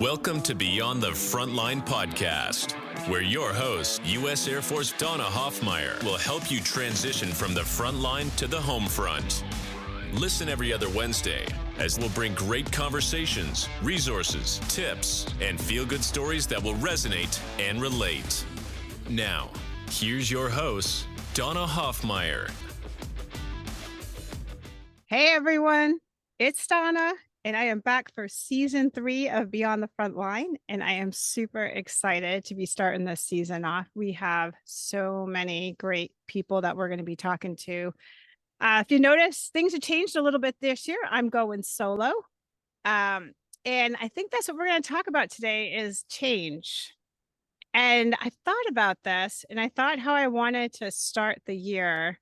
Welcome to Beyond the Frontline podcast, where your host, U.S. Air Force Donna Hoffmeyer, will help you transition from the front line to the home front. Listen every other Wednesday as we'll bring great conversations, resources, tips, and feel-good stories that will resonate and relate. Now, here's your host, Donna Hoffmeyer. Hey everyone, it's Donna, and I am back for season 3 of Beyond the Frontline, and I am super excited to be starting this season off. We have so many great people that we're going to be talking to. If you notice, things have changed a little bit this year. I'm going solo, and I think that's what we're going to talk about today is change. And I thought about this, and I thought how I wanted to start the year.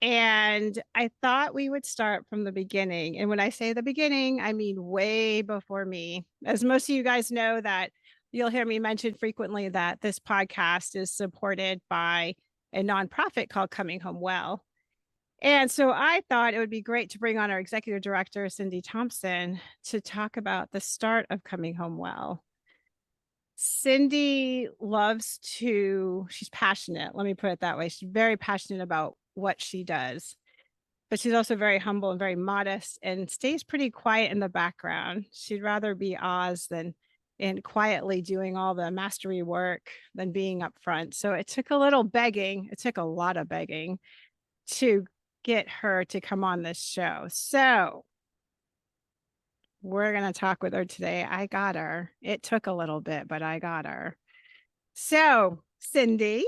And I thought we would start from the beginning. And when I say the beginning, I mean way before me. As most of you guys know, that you'll hear me mention frequently that this podcast is supported by a nonprofit called Coming Home Well. And so I thought it would be great to bring on our executive director, Cindy Thompson, to talk about the start of Coming Home Well. Cindy she's passionate. Let me put it that way. She's very passionate about what she does, but she's also very humble and very modest and stays pretty quiet in the background. She'd rather be Oz than and quietly doing all the mastery work than being up front. So it took a little begging. It took a lot of begging to get her to come on this show. So we're going to talk with her today. I got her. It took a little bit, but I got her. So Cindy,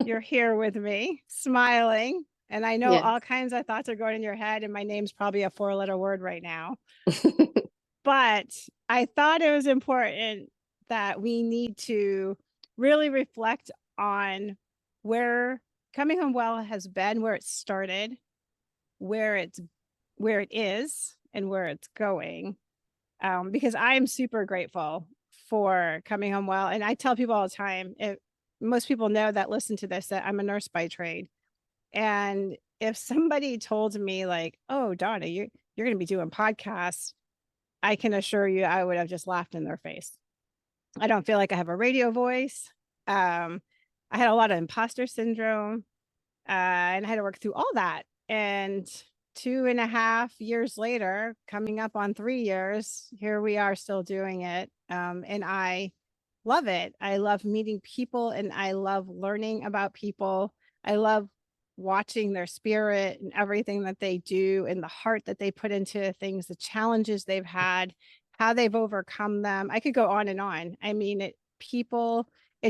you're here with me, smiling. And I know all kinds of thoughts are going in your head, and my name's probably a 4-letter word right now. But I thought it was important that we need to really reflect on where Coming Home Well has been, where it started, where it is, and where it's going. Because I'm super grateful for Coming Home Well. And I tell people all the time, most people know that listen to this, that I'm a nurse by trade. And if somebody told me like, oh, Donna, you're going to be doing podcasts, I can assure you I would have just laughed in their face. I don't feel like I have a radio voice. I had a lot of imposter syndrome, and I had to work through all that. And 2.5 years later, coming up on 3 years, here we are still doing it. And I love it. I love meeting people, and I love learning about people. I love watching their spirit and everything that they do and the heart that they put into things, the challenges they've had, how they've overcome them. I could go on and on. I mean, it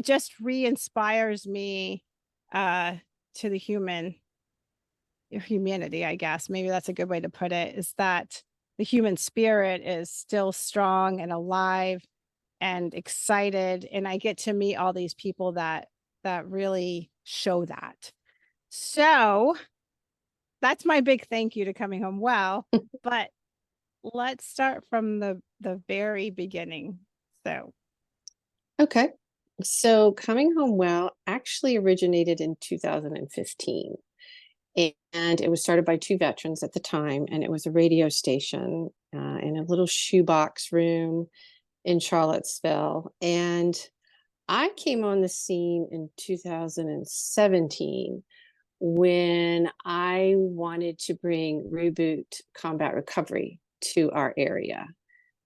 just re-inspires me to the humanity, I guess. Maybe that's a good way to put it, is that the human spirit is still strong and alive and excited. And I get to meet all these people that really show that. So that's my big thank you to Coming Home Well. But let's start from the very beginning. Okay. So Coming Home Well actually originated in 2015. And it was started by 2 veterans at the time. And it was a radio station in a little shoebox room in Charlottesville. And I came on the scene in 2017 when I wanted to bring Reboot Combat Recovery to our area.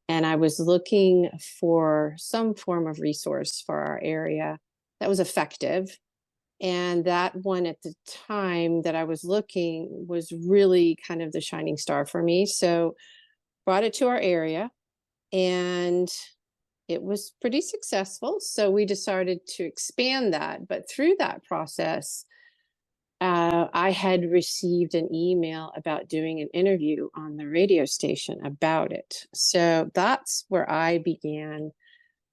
And I was looking for some form of resource for our area that was effective. And that one at the time that I was looking was really kind of the shining star for me. So brought it to our area, and it was pretty successful. So we decided to expand that. But through that process, I had received an email about doing an interview on the radio station about it. So that's where I began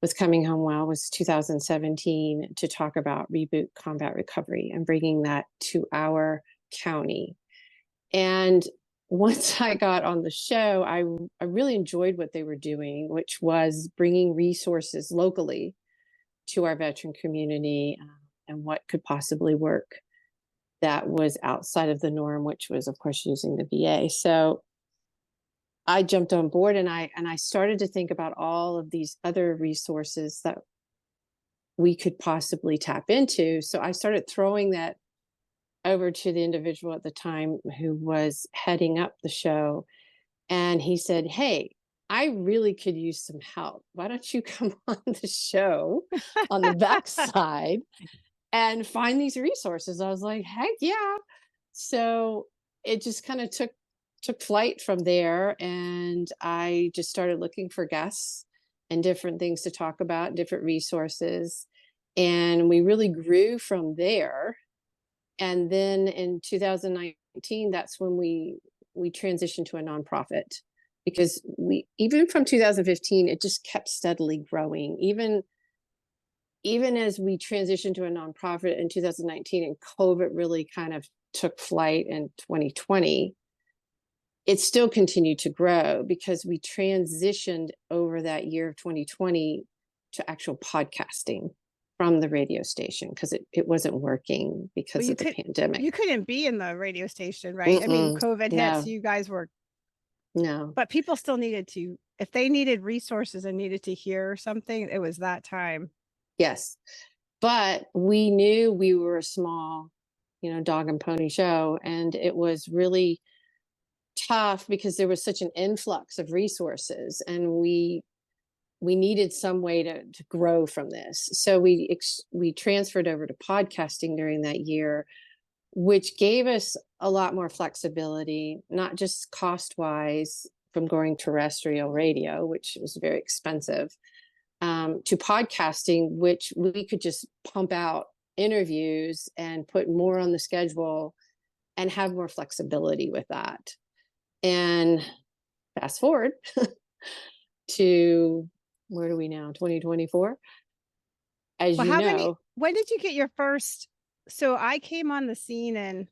with Coming Home Well, was 2017, to talk about Reboot Combat Recovery and bringing that to our county. And once I got on the show, I really enjoyed what they were doing, which was bringing resources locally to our veteran community and what could possibly work that was outside of the norm, which was, of course, using the VA. So I jumped on board, and I started to think about all of these other resources that we could possibly tap into. So I started throwing that over to the individual at the time who was heading up the show. And he said, "Hey, I really could use some help. Why don't you come on the show on the backside and find these resources?" I was like, "Heck yeah." So it just kind of took flight from there. And I just started looking for guests and different things to talk about, different resources. And we really grew from there. And then in 2019, that's when we transitioned to a nonprofit, because even from 2015, it just kept steadily growing. Even as we transitioned to a nonprofit in 2019, and COVID really kind of took flight in 2020, it still continued to grow, because we transitioned over that year of 2020 to actual podcasting from the radio station, because it wasn't working because of the pandemic. You couldn't be in the radio station, right? I mean, COVID hit, so you guys were. No. But people still needed to, if they needed resources and needed to hear something, it was that time. Yes. But we knew we were a small, dog and pony show, and it was really tough because there was such an influx of resources, and we needed some way to grow from this. So we transferred over to podcasting during that year, which gave us a lot more flexibility, not just cost wise from going terrestrial radio, which was very expensive, to podcasting, which we could just pump out interviews and put more on the schedule and have more flexibility with that. And fast forward to, where are we now? 2024. As when did you get your first? So I came on the scene in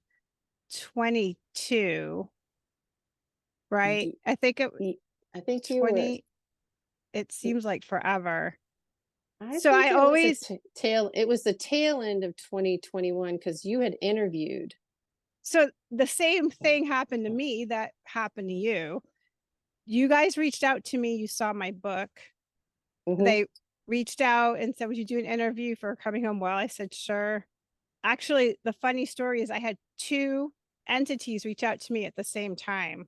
22, right? I think 20. It seems like forever. It was the tail end of 2021, because you had interviewed. So the same thing happened to me that happened to you. You guys reached out to me. You saw my book. Mm-hmm. They reached out and said, "Would you do an interview for Coming Home Well?" I said, "Sure." Actually, the funny story is I had two entities reach out to me at the same time.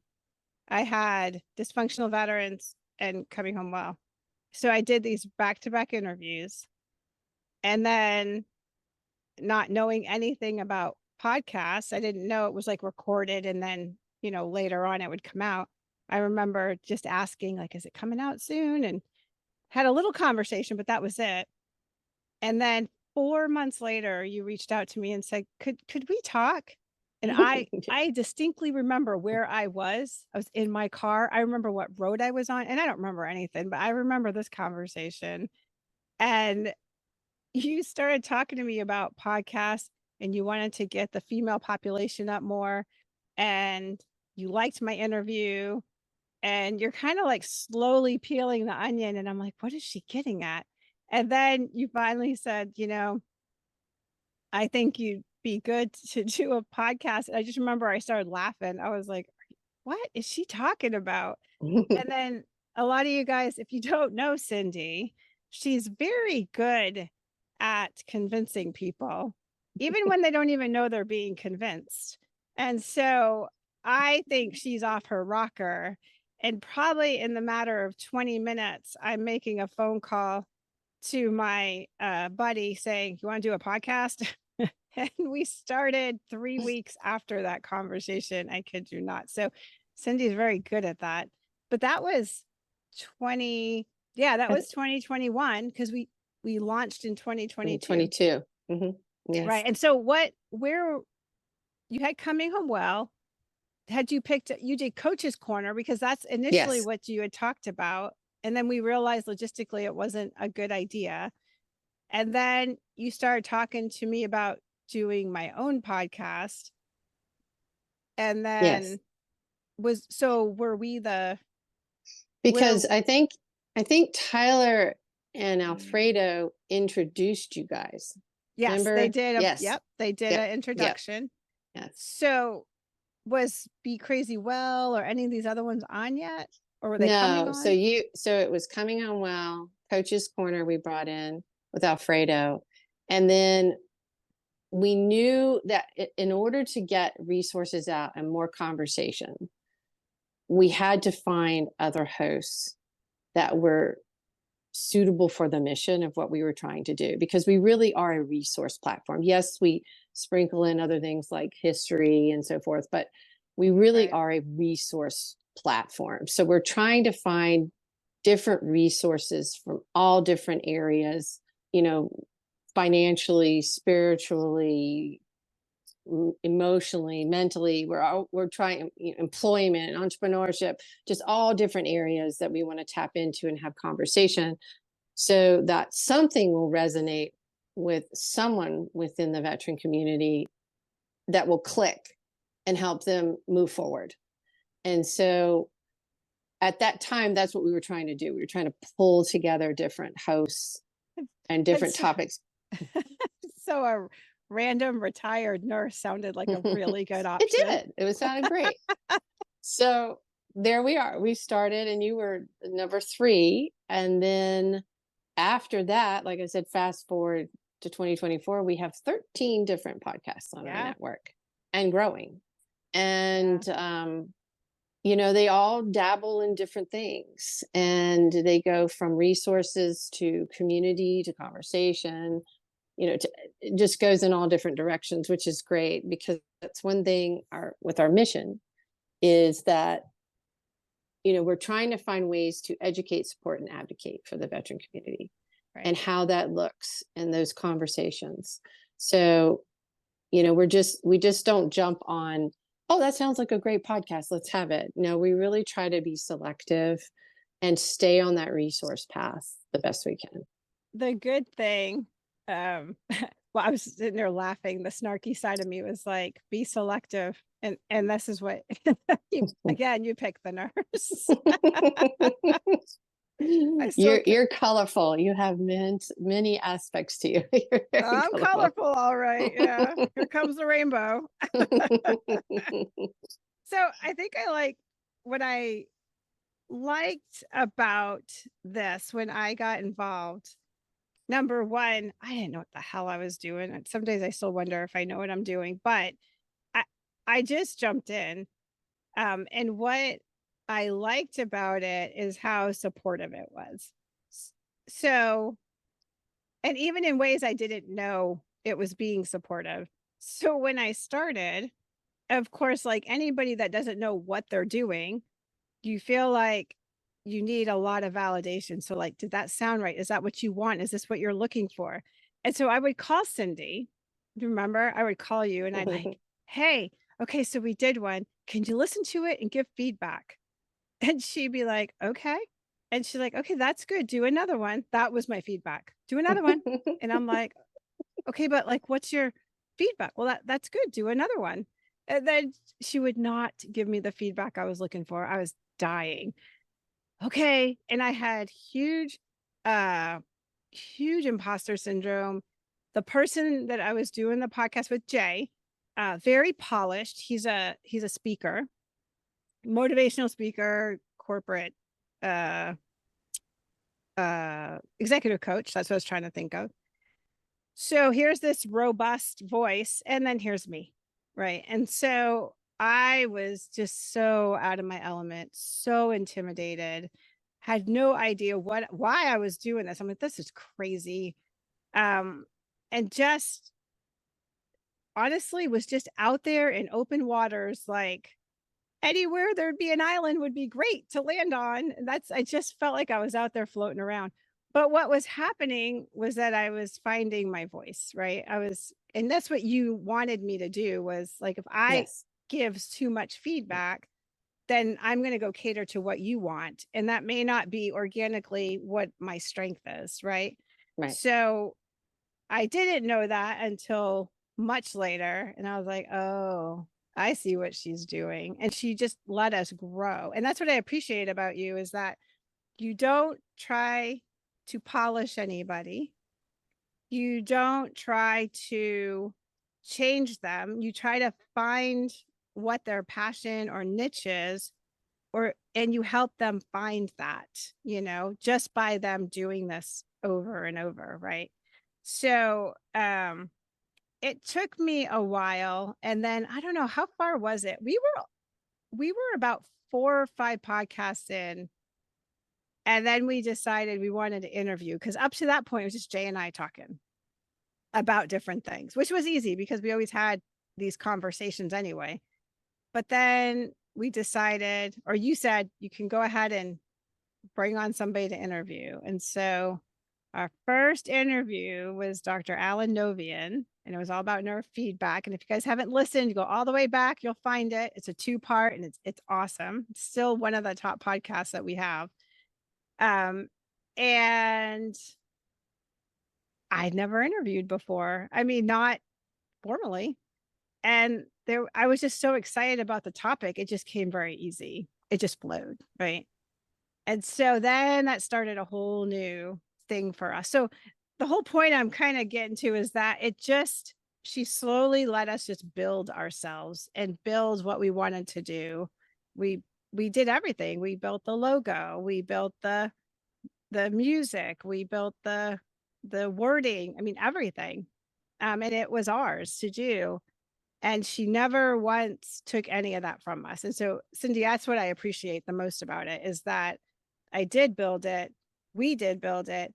I had Dysfunctional Veterans and Coming Home Well. So I did these back-to-back interviews. And then, not knowing anything about podcasts, I didn't know it was like recorded, and then, later on it would come out. I remember just asking, like, "Is it coming out soon?" And had a little conversation, but that was it. And then 4 months later, you reached out to me and said, could we talk? And I distinctly remember where I was. I was in my car. I remember what road I was on, and I don't remember anything, but I remember this conversation. And you started talking to me about podcasts, and you wanted to get the female population up more, and you liked my interview, and you're kind of like slowly peeling the onion. And I'm like, what is she getting at? And then you finally said, I think you'd be good to do a podcast. And I just remember I started laughing. I was like, what is she talking about? And then a lot of you guys, if you don't know Cindy, she's very good at convincing people, even when they don't even know they're being convinced. And so I think she's off her rocker. And probably in the matter of 20 minutes, I'm making a phone call to my buddy saying, "You want to do a podcast?" And we started 3 weeks after that conversation. I kid you not. So Cindy's very good at that. But that was 2021, because we launched in 2022. 2022. Mm-hmm. Yes. Right. And so where you had Coming Home Well, you did Coach's Corner, because that's initially what you had talked about. And then we realized logistically it wasn't a good idea. And then you started talking to me about doing my own podcast. And then were we because I think Tyler and Alfredo introduced you guys. Yes, remember? They did. Yep. They did an introduction. Yep. Yes. So was Be Crazy Well or any of these other ones on yet? Or were they coming No, on? so it was coming on well. Coach's Corner we brought in with Alfredo. And then we knew that in order to get resources out and more conversation, we had to find other hosts that were suitable for the mission of what we were trying to do, because we really are a resource platform. Yes, we sprinkle in other things like history and so forth, but we really are a resource platform. So we're trying to find different resources from all different areas, financially, spiritually, emotionally, mentally. We're trying employment, entrepreneurship, just all different areas that we want to tap into and have conversation, so that something will resonate with someone within the veteran community that will click and help them move forward. And so at that time, that's what we were trying to do. We were trying to pull together different hosts and different topics. So a random retired nurse sounded like a really good option. It did. It was sounding great. So there we are. We started and you were number 3. And then after that, like I said, fast forward to 2024, we have 13 different podcasts on our network and growing. And, they all dabble in different things, and they go from resources to community to conversation, it just goes in all different directions, which is great, because that's one thing with our mission is that, we're trying to find ways to educate, support, and advocate for the veteran community and how that looks in those conversations. So, we just don't jump on, oh, that sounds like a great podcast, let's have it. No, we really try to be selective and stay on that resource path the best we can. The good thing, well, I was sitting there laughing. The snarky side of me was like, be selective. And this is what, you pick the nurse. You're colorful. You have many aspects to you. I'm colorful, all right. Yeah, here comes the rainbow. So I think what I liked about this when I got involved. Number one, I didn't know what the hell I was doing. And some days I still wonder if I know what I'm doing, but I just jumped in. And what I liked about it is how supportive it was. So, and even in ways I didn't know it was being supportive. So when I started, of course, like anybody that doesn't know what they're doing, you feel like you need a lot of validation. So like, did that sound right? Is that what you want? Is this what you're looking for? And so I would call Cindy. Do you remember? I would call you and I'd like, hey, okay, so we did one. Can you listen to it and give feedback? And she'd be like, okay. And she's like, okay, that's good. Do another one. That was my feedback. Do another one. And I'm like, okay, but like, what's your feedback? Well, that's good. Do another one. And then she would not give me the feedback I was looking for. I was dying. Okay. And I had huge imposter syndrome. The person that I was doing the podcast with, Jay, very polished. He's a speaker, motivational speaker, corporate, executive coach. That's what I was trying to think of. So here's this robust voice, and then here's me. Right. And so I was just so out of my element, so intimidated, had no idea why I was doing this. I'm like, this is crazy. And just honestly was just out there in open waters, like anywhere there'd be an island would be great to land on. I just felt like I was out there floating around. But what was happening was that I was finding my voice, right? And that's what you wanted me to do, was like, if I gives too much feedback, then I'm going to go cater to what you want. And that may not be organically what my strength is, right? Right. So I didn't know that until much later. And I was like, oh, I see what she's doing. And she just let us grow. And that's what I appreciate about you, is that you don't try to polish anybody. You don't try to change them. You try to find what their passion or niche is, and you help them find that, just by them doing this over and over. Right. So, it took me a while, and then I don't know, how far was it? We were about 4 or 5 podcasts in, and then we decided we wanted to interview, because up to that point it was just Jay and I talking about different things, which was easy because we always had these conversations anyway. But then we decided, or you said, you can go ahead and bring on somebody to interview. And so our first interview was Dr. Alan Novian, and it was all about neurofeedback. And if you guys haven't listened, go all the way back, you'll find it. It's a 2-part, and it's awesome. It's still one of the top podcasts that we have. And I'd never interviewed before. I mean, not formally. And I was just so excited about the topic. It just came very easy. It just flowed, right? And so then that started a whole new thing for us. So the whole point I'm kind of getting to is that she slowly let us just build ourselves and build what we wanted to do. We did everything. We built the logo, we built the music, we built the wording. I mean, everything. And it was ours to do. And she never once took any of that from us. And so, Cindy, that's what I appreciate the most about it, is that I did build it. We did build it.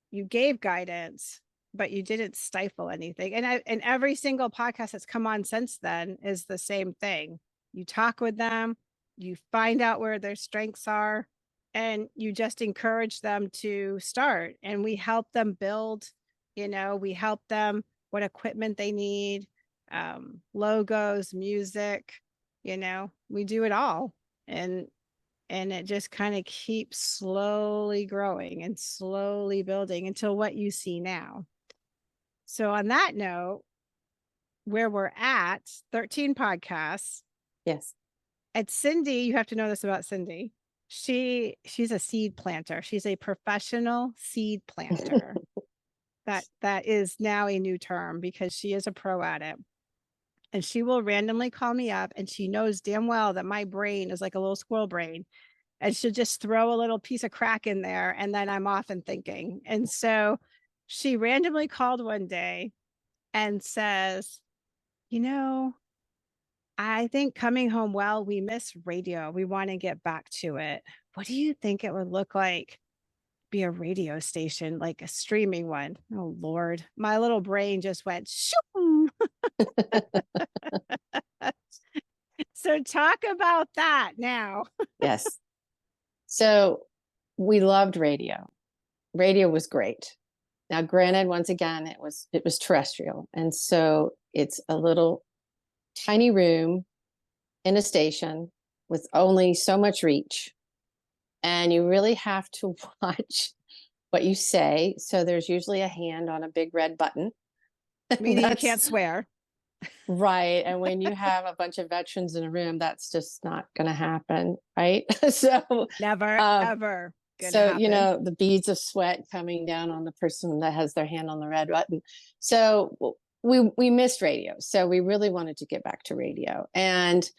You gave guidance, but you didn't stifle anything. And every single podcast that's come on since then is the same thing. You talk with them, you find out where their strengths are, and you just encourage them to start. And we help them build, we help them what equipment they need, logos, music, we do it all. And it just kind of keeps slowly growing and slowly building until what you see now. So on that note, where we're at, 13 podcasts. Yes. And Cindy, you have to know this about Cindy. She's a seed planter. She's a professional seed planter. That is now a new term, because she is a pro at it. And she will randomly call me up, and she knows damn well that my brain is like a little squirrel brain, and she'll just throw a little piece of crack in there, and then I'm off and thinking. And so she randomly called one day and says, I think coming home, well, we miss radio. We want to get back to it. What do you think it would look like? Be a radio station, like a streaming one? Oh, Lord. My little brain just went, shoo. So talk about that now. Yes. So we loved radio. Radio was great. Now, granted, once again, it was terrestrial. And so it's a little tiny room in a station with only so much reach. And you really have to watch what you say. So there's usually a hand on a big red button. Meaning you can't swear. Right. And when you have a bunch of veterans in a room, that's just not going to happen. Right. So never, ever. So, happen. The beads of sweat coming down on the person that has their hand on the red button. So we missed radio. So we really wanted to get back to radio, and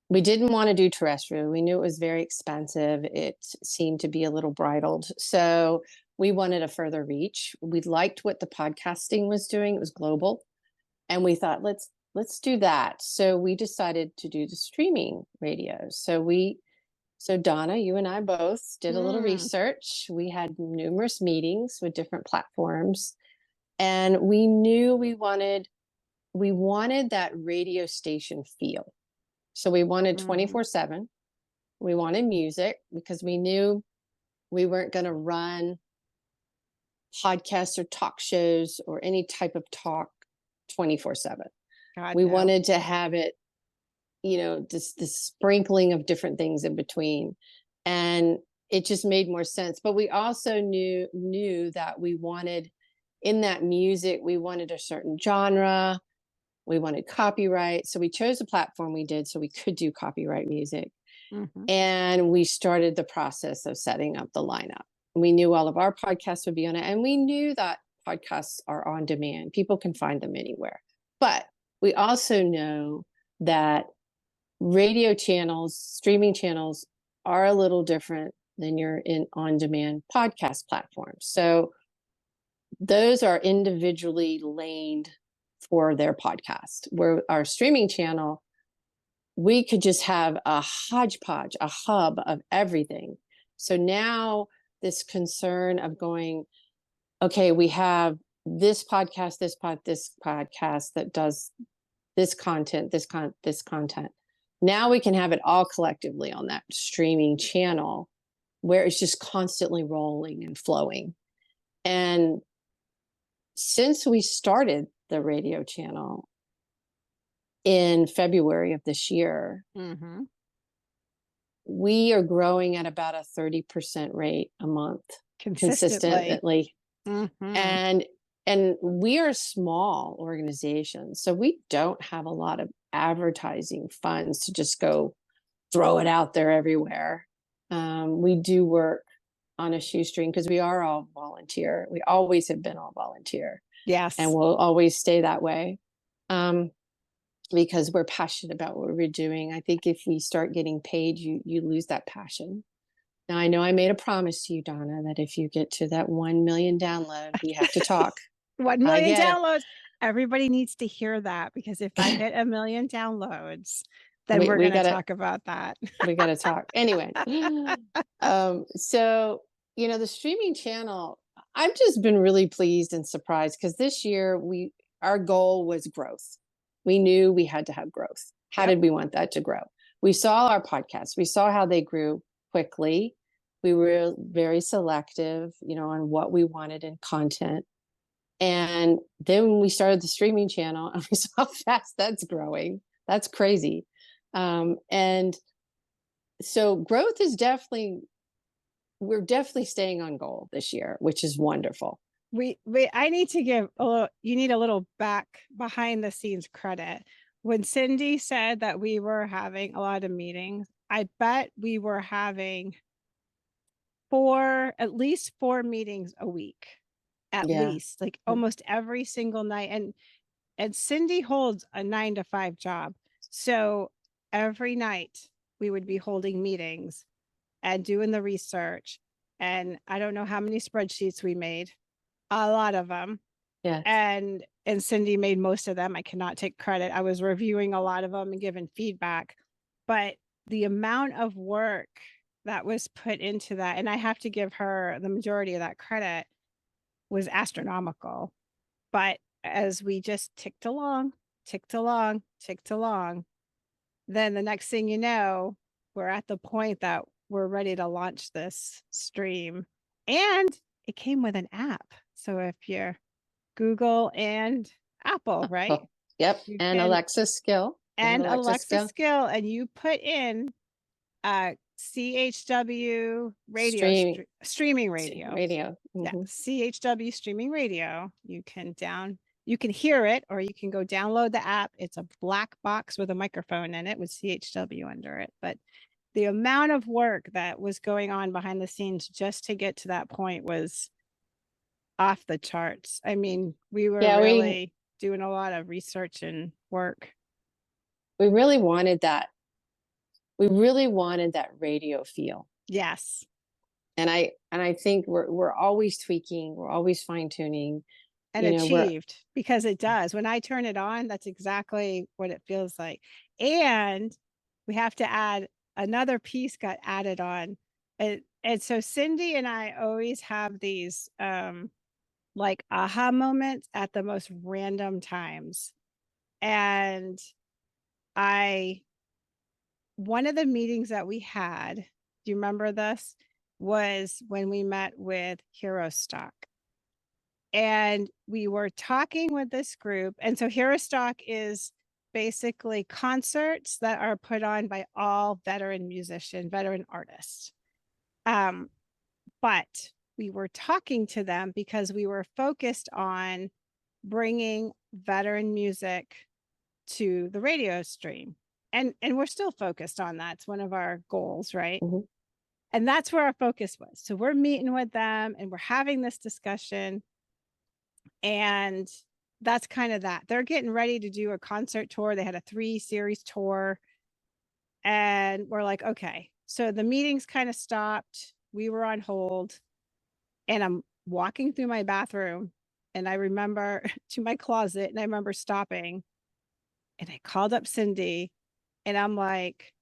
we didn't want to do terrestrial. We knew it was very expensive. It seemed to be a little bridled. So we wanted a further reach. We liked what the podcasting was doing. It was global. And we thought, let's do that. So we decided to do the streaming radio. So Donna, you and I both did a little research. We had numerous meetings with different platforms, and we knew we wanted that radio station feel. So we wanted 24/7. We wanted music, because we knew we weren't going to run podcasts or talk shows or any type of talk 24/7. We wanted to have it, this sprinkling of different things in between. And it just made more sense. But we also knew that we wanted, in that music, we wanted a certain genre. We wanted copyright. So we chose the platform we did so we could do copyright music. And we started the process of setting up the lineup. We knew all of our podcasts would be on it. And we knew that podcasts are on demand. People can find them anywhere. But we also know that radio channels, streaming channels are a little different than your on-demand podcast platforms. So those are individually laned for their podcast, where our streaming channel, we could just have a hodgepodge, a hub of everything. So now this concern of going, okay, we have this podcast, this podcast that does this content, this content. Now we can have it all collectively on that streaming channel where it's just constantly rolling and flowing. And since we started the radio channel in February of this year, we are growing at about a 30% rate a month consistently. And we are a small organization, so we don't have a lot of advertising funds to just go throw it out there everywhere. We do work on a shoestring because we are all volunteer. We always have been all volunteer. Yes. And we'll always stay that way. Because we're passionate about what we're doing. I think if we start getting paid, you lose that passion. Now, I know I made a promise to you, Donna, that if you get to that 1 million download, we have to talk. 1 million downloads. Everybody needs to hear that, because if I hit 1 million downloads, then we're going to talk about that. We got to talk. Anyway. So, the streaming channel, I've just been really pleased and surprised because this year our goal was growth. We knew we had to have growth. How did we want that to grow? We saw our podcasts. We saw how they grew quickly. We were very selective, on what we wanted in content. And then we started the streaming channel and we saw how fast that's growing. That's crazy. And so growth is we're definitely staying on goal this year, which is wonderful. I need to give you need a little behind the scenes credit. When Cindy said that we were having a lot of meetings, I bet we were having at least 4 meetings a week, at least, like almost every single night. And Cindy holds a 9 to 5 job. So every night we would be holding meetings and doing the research. And I don't know how many spreadsheets we made. A lot of them. Yeah. And Cindy made most of them. I cannot take credit. I was reviewing a lot of them and giving feedback, but the amount of work that was put into that, and I have to give her the majority of that credit, was astronomical. But as we just ticked along, then the next thing you know, we're at the point that we're ready to launch this stream. And it came with an app. So if you're Google and Apple, right? Yep. And Alexa skill. And Alexa skill. And you put in CHW radio, streaming radio. Yeah, CHW streaming radio. You can hear it, or you can go download the app. It's a black box with a microphone in it with CHW under it. But the amount of work that was going on behind the scenes just to get to that point was off the charts. I mean, we were really doing a lot of research and work. We really wanted that. We really wanted that radio feel. Yes. And I think we're always tweaking, we're always fine tuning. And achieved, because it does. When I turn it on, that's exactly what it feels like. And we have to add another piece got added on. And so Cindy and I always have these like aha moments at the most random times. And one of the meetings that we had, do you remember this? Was when we met with Hero Stock. And we were talking with this group. And so Hero Stock is basically concerts that are put on by all veteran artists. But we were talking to them because we were focused on bringing veteran music to the radio stream. And we're still focused on that. It's one of our goals, right? Mm-hmm. And that's where our focus was. So we're meeting with them and we're having this discussion. And that's kind of that. They're getting ready to do a concert tour. They had a 3-series tour. And we're like, okay. So the meetings kind of stopped. We were on hold. And I'm walking through my bathroom. And I remember to my closet. And I remember stopping. And I called up Cindy. And I'm like,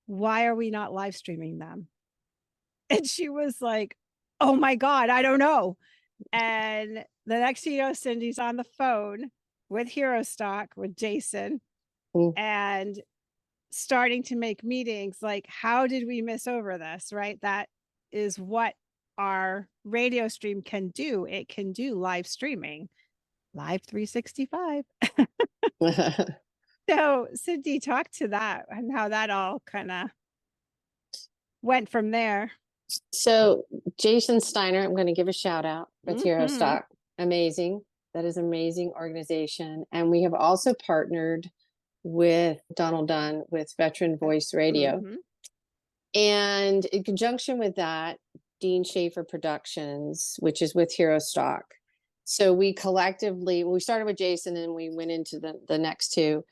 why are we not live streaming them? And she was like, oh my God, I don't know. And the next thing you know, Cindy's on the phone with Hero Stock with Jason and starting to make meetings. Like, how did we miss over this? Right. That is what our radio stream can do. It can do live streaming, live 365. So Cindy, talk to that and how that all kind of went from there. So Jason Steiner, I'm going to give a shout out with Hero Stock. Amazing. That is an amazing organization. And we have also partnered with Donald Dunn with Veteran Voice Radio. And in conjunction with that, Dean Schaefer Productions, which is with Hero Stock. So we collectively, we started with Jason and we went into the next two.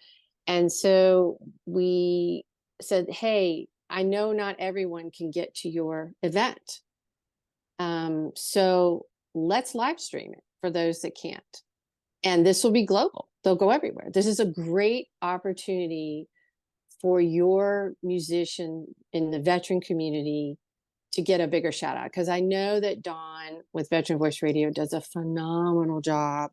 And so we said, hey, I know not everyone can get to your event. So let's live stream it for those that can't. And this will be global. They'll go everywhere. This is a great opportunity for your musician in the veteran community to get a bigger shout out. Because I know that Don with Veteran Voice Radio does a phenomenal job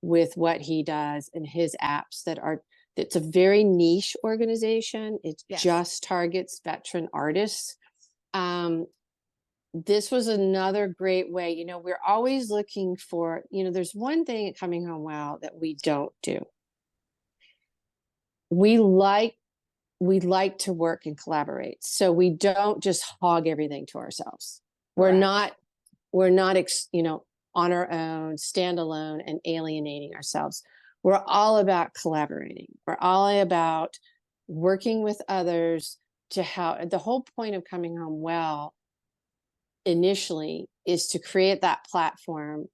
with what he does and his apps that are, it's a very niche organization. It just targets veteran artists. This was another great way. You know, we're always looking for, you know, there's one thing at Coming Home Well that we don't do. We like to work and collaborate. So we don't just hog everything to ourselves. We're not, you know, on our own, standalone and alienating ourselves. We're all about collaborating. We're all about working with others to help. The whole point of Coming Home Well initially is to create that platform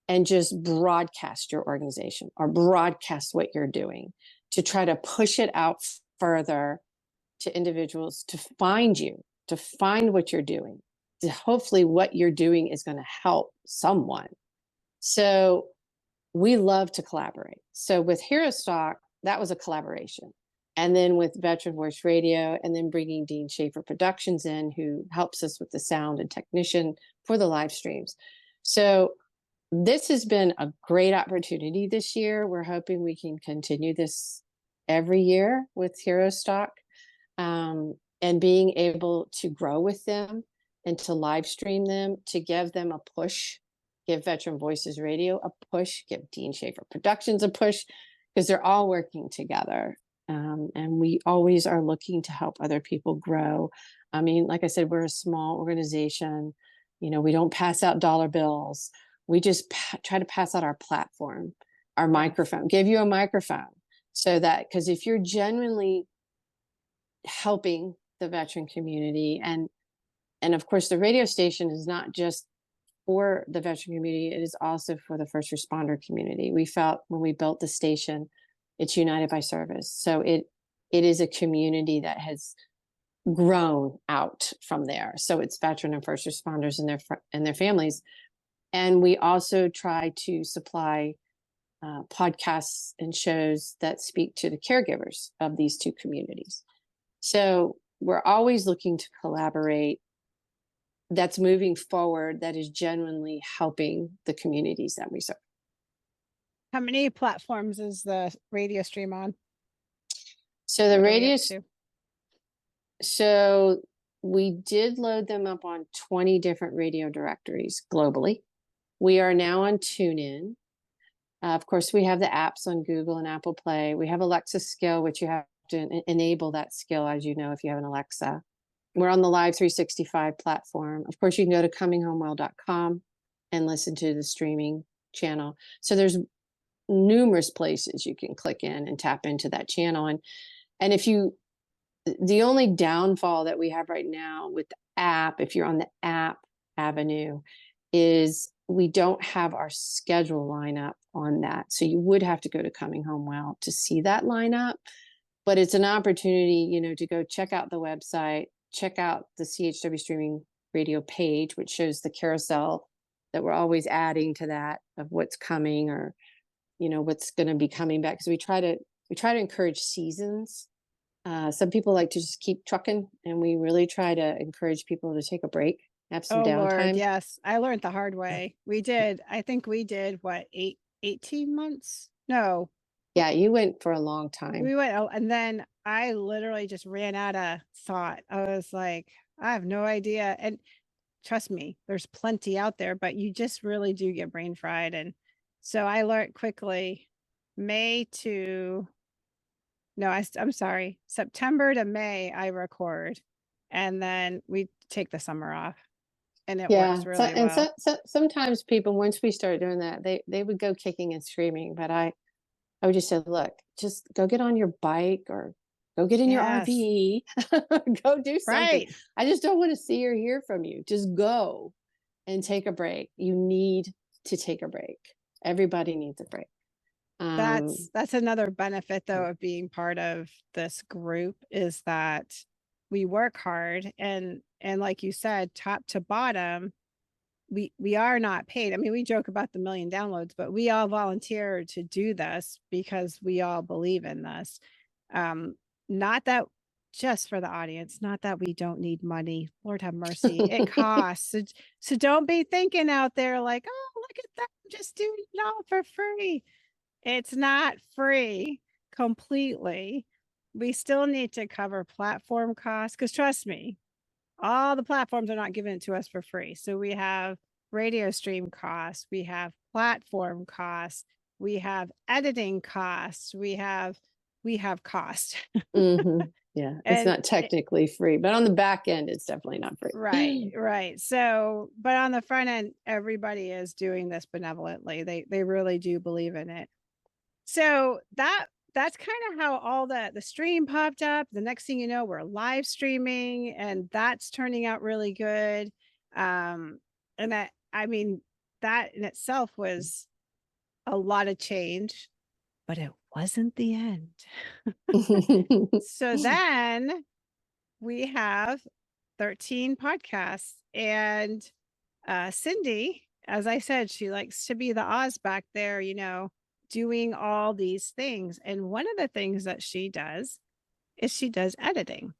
and just broadcast your organization or broadcast what you're doing, to try to push it out further to individuals, to find you, to find what you're doing, to hopefully what you're doing is going to help someone. So we love to collaborate. So with Hero Stock, that was a collaboration. And then with Veteran Voice Radio, and then bringing Dean Schaefer Productions in, who helps us with the sound and technician for the live streams. So this has been a great opportunity this year. We're hoping we can continue this every year with Hero Stock, and being able to grow with them and to live stream them, to give them a push, give Veteran Voices Radio a push, give Dean Schaefer Productions a push, because they're all working together. And we always are looking to help other people grow. I mean, like I said, we're a small organization. You know, we don't pass out dollar bills. We just try to pass out our platform, our microphone, give you a microphone, so that, because if you're genuinely helping the veteran community, and of course, the radio station is not just for the veteran community, it is also for the first responder community. We felt when we built the station, it's united by service. So it is a community that has grown out from there. So it's veteran and first responders and their families. And we also try to supply podcasts and shows that speak to the caregivers of these two communities. So we're always looking to collaborate that's moving forward, that is genuinely helping the communities that we serve. How many platforms is the radio stream on? So the radio, so we did load them up on 20 different radio directories globally. We are now on TuneIn. Of course, we have the apps on Google and Apple Play. We have Alexa skill, which you have to enable that skill, as you know, if you have an Alexa. We're on the Live 365 platform. Of course, you can go to cominghomewell.com and listen to the streaming channel. So there's numerous places you can click in and tap into that channel. And if you, the only downfall that we have right now with the app, if you're on the app avenue, is we don't have our schedule lineup on that. So you would have to go to Coming Home Well to see that lineup. but it's an opportunity, to go check out the website, check out the CHW Streaming Radio page, which shows the carousel that we're always adding to that of what's coming, or, what's going to be coming back. Because we try to encourage seasons. Some people like to just keep trucking, and we really try to encourage people to take a break, have some downtime. Lord, yes. I learned the hard way. I think we did what, 18 months? No. Yeah, you went for a long time. We went, and then I literally just ran out of thought. I was like, I have no idea. And trust me, there's plenty out there, but you just really do get brain fried. And so I learned quickly, I'm sorry, September to May I record, and then we take the summer off, and it works really well. And sometimes people, once we start doing that, they would go kicking and screaming, but I would just say, look, just go get on your bike or go get in your RV, go do something. Right. I just don't want to see or hear from you. Just go and take a break. You need to take a break. Everybody needs a break. That's another benefit, though, of being part of this group, is that we work hard, and like you said, top to bottom, we are not paid. I mean, we joke about the 1 million downloads, but we all volunteer to do this because we all believe in this. Not that, just for the audience, not that we don't need money. Lord have mercy. It costs. So don't be thinking out there like, oh, look at that, I'm just doing it all for free. It's not free completely. We still need to cover platform costs, because trust me, all the platforms are not giving it to us for free. So we have radio stream costs, we have platform costs, we have editing costs, we have cost. Mm-hmm. Yeah, it's not technically free, but on the back end, it's definitely not free. Right. So, but on the front end, everybody is doing this benevolently. They really do believe in it. So that's kind of how all the stream popped up. The next thing you know, we're live streaming, and that's turning out really good. And that in itself was a lot of change, but it wasn't the end. So then we have 13 podcasts, and Cindy, as I said, she likes to be the Oz back there, doing all these things. And one of the things that she does is she does editing,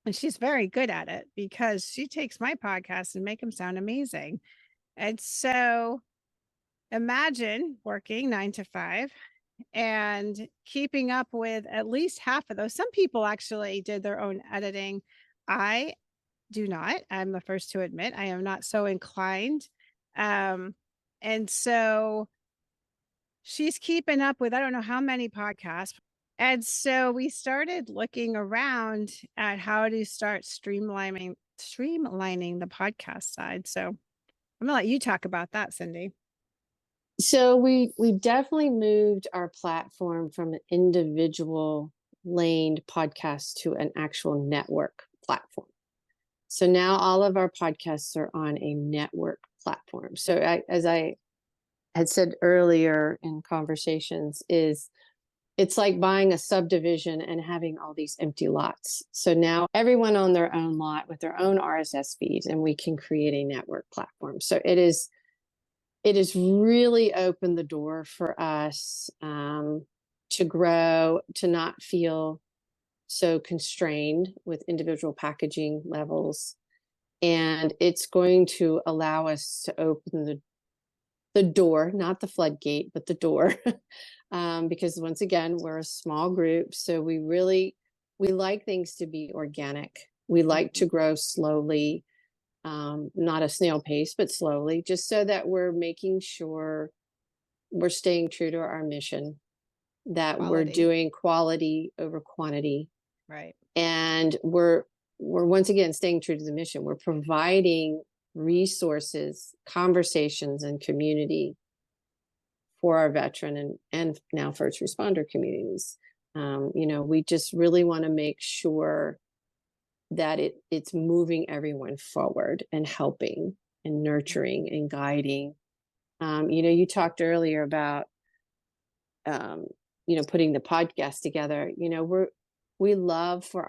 and she's very good at it, because she takes my podcasts and make them sound amazing. And so imagine working 9 to 5 and keeping up with at least half of those. Some people actually did their own editing. I do not. I'm the first to admit I am not so inclined. And so she's keeping up with, I don't know how many podcasts. And so we started looking around at how to start streamlining the podcast side. So I'm gonna let you talk about that, Cindy. So we definitely moved our platform from an individual laned podcast to an actual network platform. So now all of our podcasts are on a network platform. So as I had said earlier in conversations, it's like buying a subdivision and having all these empty lots. So now everyone on their own lot with their own RSS feeds, and we can create a network platform. So it has really opened the door for us to grow, to not feel so constrained with individual packaging levels. And it's going to allow us to open the door, not the floodgate, but the door. Because once again, we're a small group. So we like things to be organic. We like to grow slowly, not a snail pace, but slowly, just so that we're making sure we're staying true to our mission, that we're doing quality over quantity. Right. And we're once again staying true to the mission. We're providing resources, conversations, and community for our veteran and now first responder communities. We just really want to make sure that it's moving everyone forward and helping and nurturing and guiding. You talked earlier about, putting the podcast together. we love for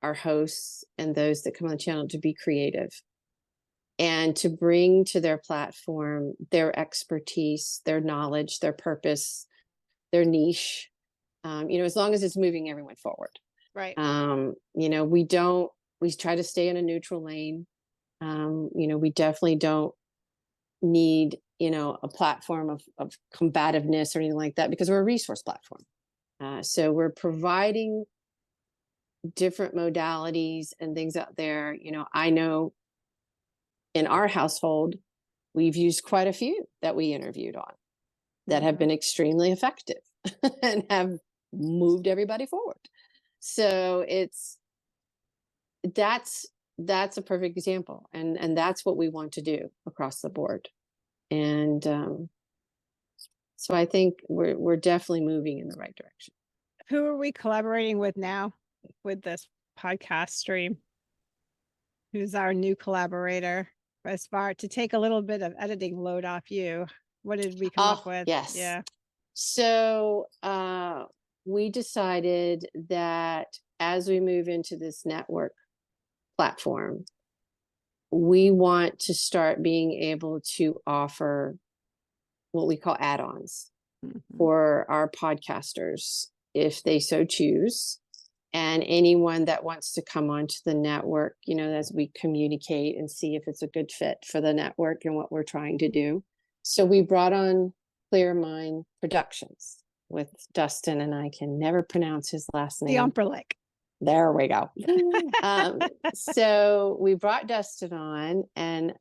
our hosts and those that come on the channel to be creative and to bring to their platform their expertise, their knowledge, their purpose, their niche, as long as it's moving everyone forward. Right. We try to stay in a neutral lane. We definitely don't need, a platform of combativeness or anything like that, because we're a resource platform. So we're providing different modalities and things out there. I know in our household, we've used quite a few that we interviewed on that have been extremely effective and have moved everybody forward. So that's a perfect example. And that's what we want to do across the board. And so I think we're definitely moving in the right direction. Who are we collaborating with now with this podcast stream? Who's our new collaborator? As far to take a little bit of editing load off you, what did we come up with? Yes. Yeah. So we decided that as we move into this network platform, we want to start being able to offer what we call add-ons for our podcasters, if they so choose. And anyone that wants to come onto the network, as we communicate and see if it's a good fit for the network and what we're trying to do. So we brought on Clear Mind Productions with Dustin, and I can never pronounce his last name. Diomperlick. There we go. So we brought Dustin on, and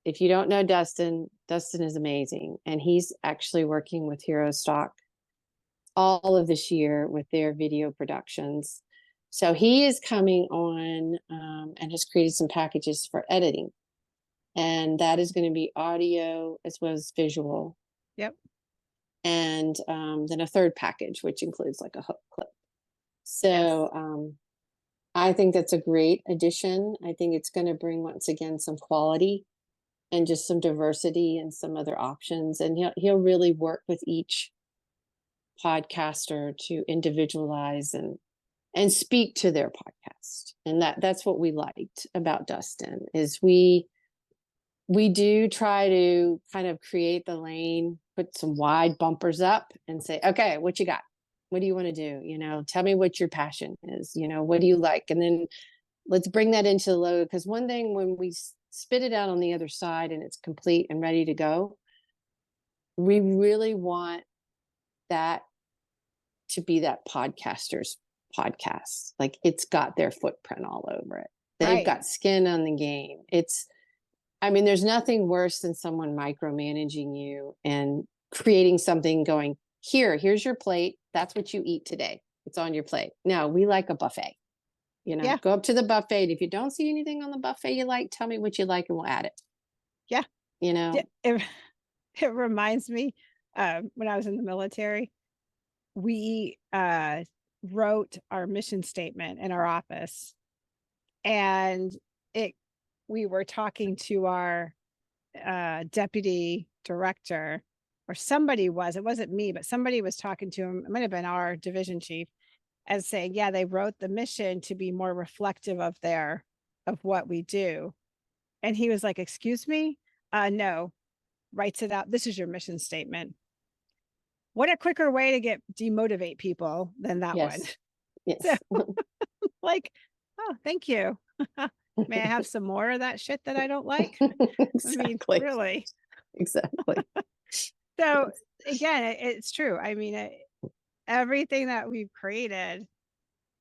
if you don't know Dustin is amazing. And he's actually working with Hero Stock all of this year with their video productions. So he is coming on and has created some packages for editing. And that is going to be audio as well as visual. Yep. And then a third package, which includes like a hook clip. So I think that's a great addition. I think it's going to bring, once again, some quality and just some diversity and some other options. And he'll really work with each podcaster to individualize and speak to their podcast. And that's what we liked about Dustin, is we do try to kind of create the lane, put some wide bumpers up and say, okay, what you got? What do you want to do? Tell me what your passion is, what do you like? And then let's bring that into the load. Because one thing, when we spit it out on the other side and it's complete and ready to go, we really want that to be that podcaster's podcast. Like, it's got their footprint all over it. They've got skin on the game. There's nothing worse than someone micromanaging you and creating something going, here's your plate. That's what you eat today. It's on your plate. No, we like a buffet. Go up to the buffet. If you don't see anything on the buffet you like, tell me what you like and we'll add it. Yeah. It reminds me, when I was in the military, we wrote our mission statement in our office, and we were talking to our deputy director, or somebody it wasn't me, but somebody was talking to him. It might have been our division chief, as saying, yeah, they wrote the mission to be more reflective of what we do. And he was like, excuse me? No, writes it out. This is your mission statement. What a quicker way to demotivate people than that one. Yes. So, like, oh, thank you. May I have some more of that shit that I don't like? Exactly. Really. Exactly. So again, it's true. Everything that we've created,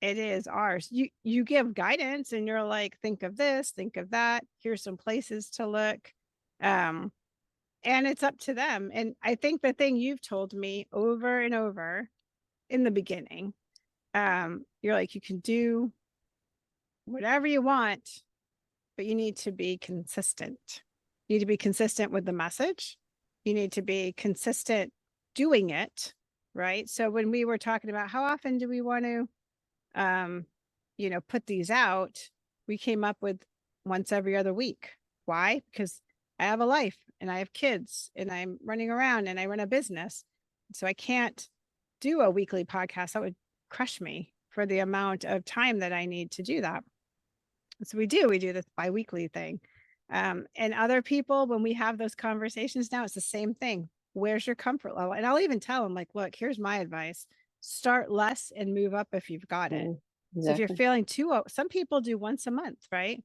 it is ours. You give guidance and you're like, think of this, think of that. Here's some places to look. And it's up to them. And I think the thing you've told me over and over in the beginning, you're like, you can do whatever you want, but you need to be consistent. You need to be consistent with the message. You need to be consistent doing it, right? So when we were talking about how often do we want to, put these out, we came up with once every other week. Why? Because I have a life and I have kids and I'm running around and I run a business. So I can't do a weekly podcast. That would crush me. for the amount of time that I need to do that. So we do this biweekly thing. And other people, when we have those conversations now, it's the same thing. Where's your comfort level? And I'll even tell them, like, look, here's my advice. Start less and move up if you've got it. Exactly. So if you're feeling some people do once a month, right?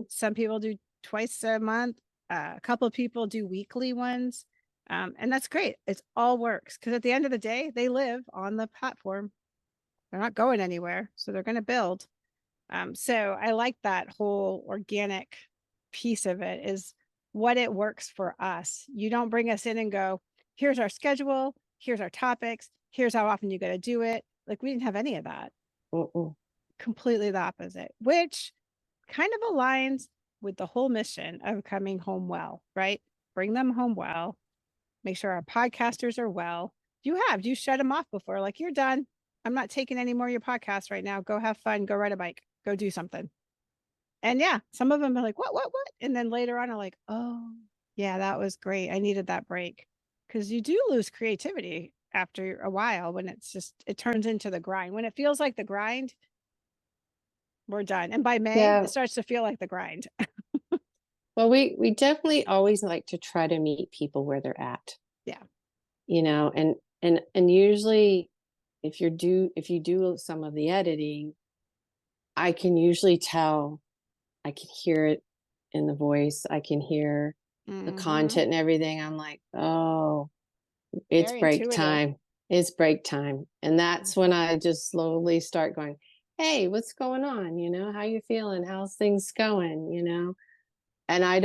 Some people do twice a month. A couple of people do weekly ones. And that's great. It all works because at the end of the day, they live on the platform. They're not going anywhere. So they're going to build. So I like that whole organic piece of it is what it works for us. You don't bring us in and go, here's our schedule, here's our topics, here's how often you got to do it. Like we didn't have any of that. Completely the opposite, which kind of aligns with the whole mission of coming home well, right? Bring them home well, make sure our podcasters are well. You shut them off before, like you're done. I'm not taking any more of your podcasts right now. Go have fun, go ride a bike, go do something. And yeah, some of them are like, what? And then later on are like, oh yeah, that was great. I needed that break. Because you do lose creativity after a while when it turns into the grind. When it feels like the grind, we're done. And by May, it starts to feel like the grind. Well, we definitely always like to try to meet people where they're at. Yeah. And usually if you do some of the editing, I can usually tell, I can hear it in the voice. I can hear the content and everything. I'm like, oh, it's break time. It's break time. And that's when I just slowly start going, hey, what's going on? How you feeling? How's things going? And I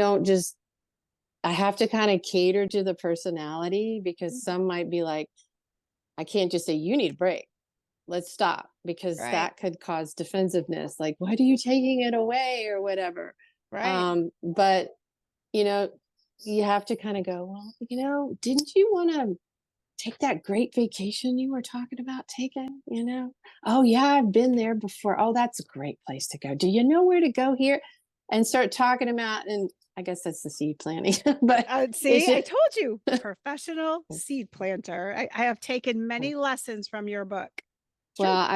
have to kind of cater to the personality because some might be like, I can't just say, you need a break. Let's stop, because that could cause defensiveness. Like, why are you taking it away or whatever? Right. But, you have to kind of go, well, didn't you want to take that great vacation you were talking about taking, Oh yeah, I've been there before. Oh, that's a great place to go. Do you know where to go here? And start talking about, and I guess that's the seed planting. But see, I told you, professional seed planter. I have taken many lessons from your book. Well,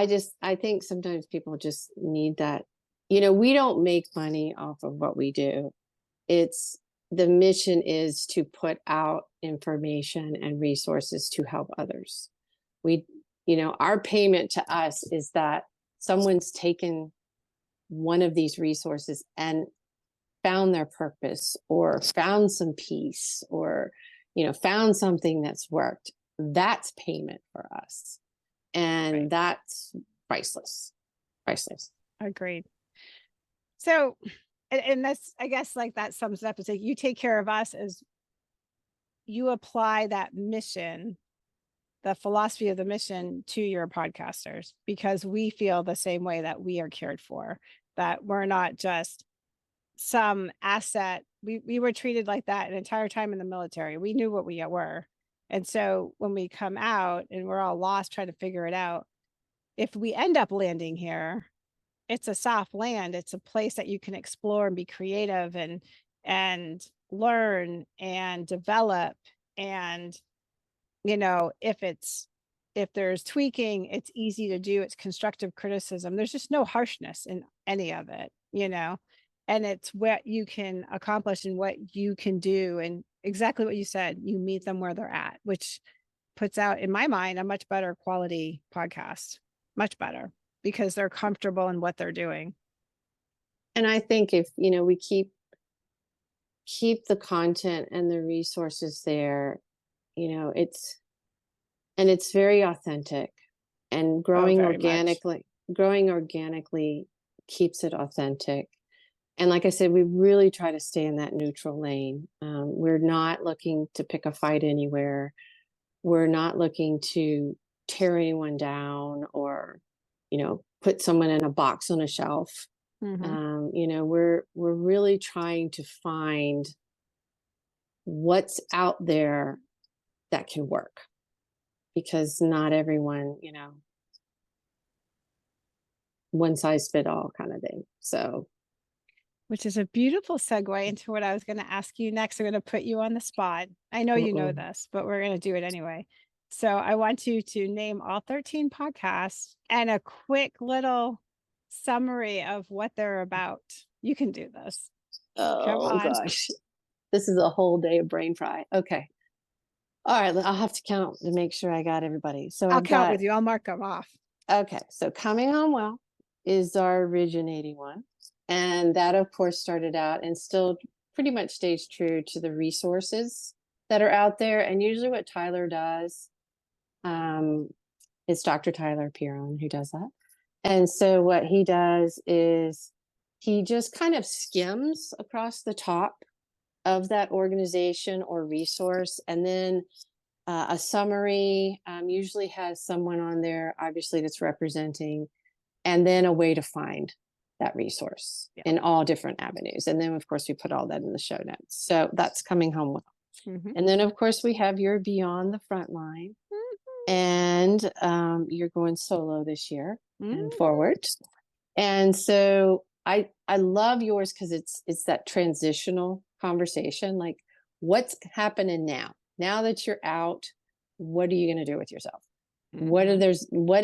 I think sometimes people just need that. We don't make money off of what we do. The mission is to put out information and resources to help others. Our payment to us is that someone's taken one of these resources and found their purpose or found some peace or, found something that's worked. That's payment for us. And that's priceless. Agreed. So, and that's, I guess, like that sums it up. It's like you take care of us as you apply that mission, the philosophy of the mission to your podcasters, because we feel the same way that we are cared for, that we're not just some asset. We were treated like that an entire time in the military. We knew what we were. And so when we come out and we're all lost trying to figure it out, if we end up landing here, it's a soft land. It's a place that you can explore and be creative and learn and develop. And, if there's tweaking, it's easy to do. It's constructive criticism. There's just no harshness in any of it, and it's what you can accomplish and what you can do. And exactly what you said, you meet them where they're at, which puts out, in my mind, a much better quality podcast, much better, because they're comfortable in what they're doing. And I think if, we keep the content and the resources there, it's very authentic, and growing organically keeps it authentic. And like I said, we really try to stay in that neutral lane. We're not looking to pick a fight anywhere. We're not looking to tear anyone down or, put someone in a box on a shelf. We're really trying to find what's out there that can work, because not everyone, one size fit all kind of thing. So, which is a beautiful segue into what I was going to ask you next. I'm going to put you on the spot. I know you know this, but we're going to do it anyway. So I want you to name all 13 podcasts and a quick little summary of what they're about. You can do this. Come Oh on. gosh, this is a whole day of brain fry. Okay. All right, I'll have to count to make sure I got everybody. So I'll count with you. I'll mark them off. Okay, so Coming Home Well is our originating one. And that, of course, started out and still pretty much stays true to the resources that are out there. And usually what Tyler does, it's Dr. Tyler Piron who does that. And so what he does is he just kind of skims across the top of that organization or resource, and then a summary usually has someone on there, obviously, that's representing, and then a way to find that resource in all different avenues. And then, of course, we put all that in the show notes. So that's Coming Home Well. And then, of course, we have your Beyond the Frontline. And you're going solo this year and forward. And so I love yours because it's that transitional conversation, like what's happening now that you're out, what are you going to do with yourself? What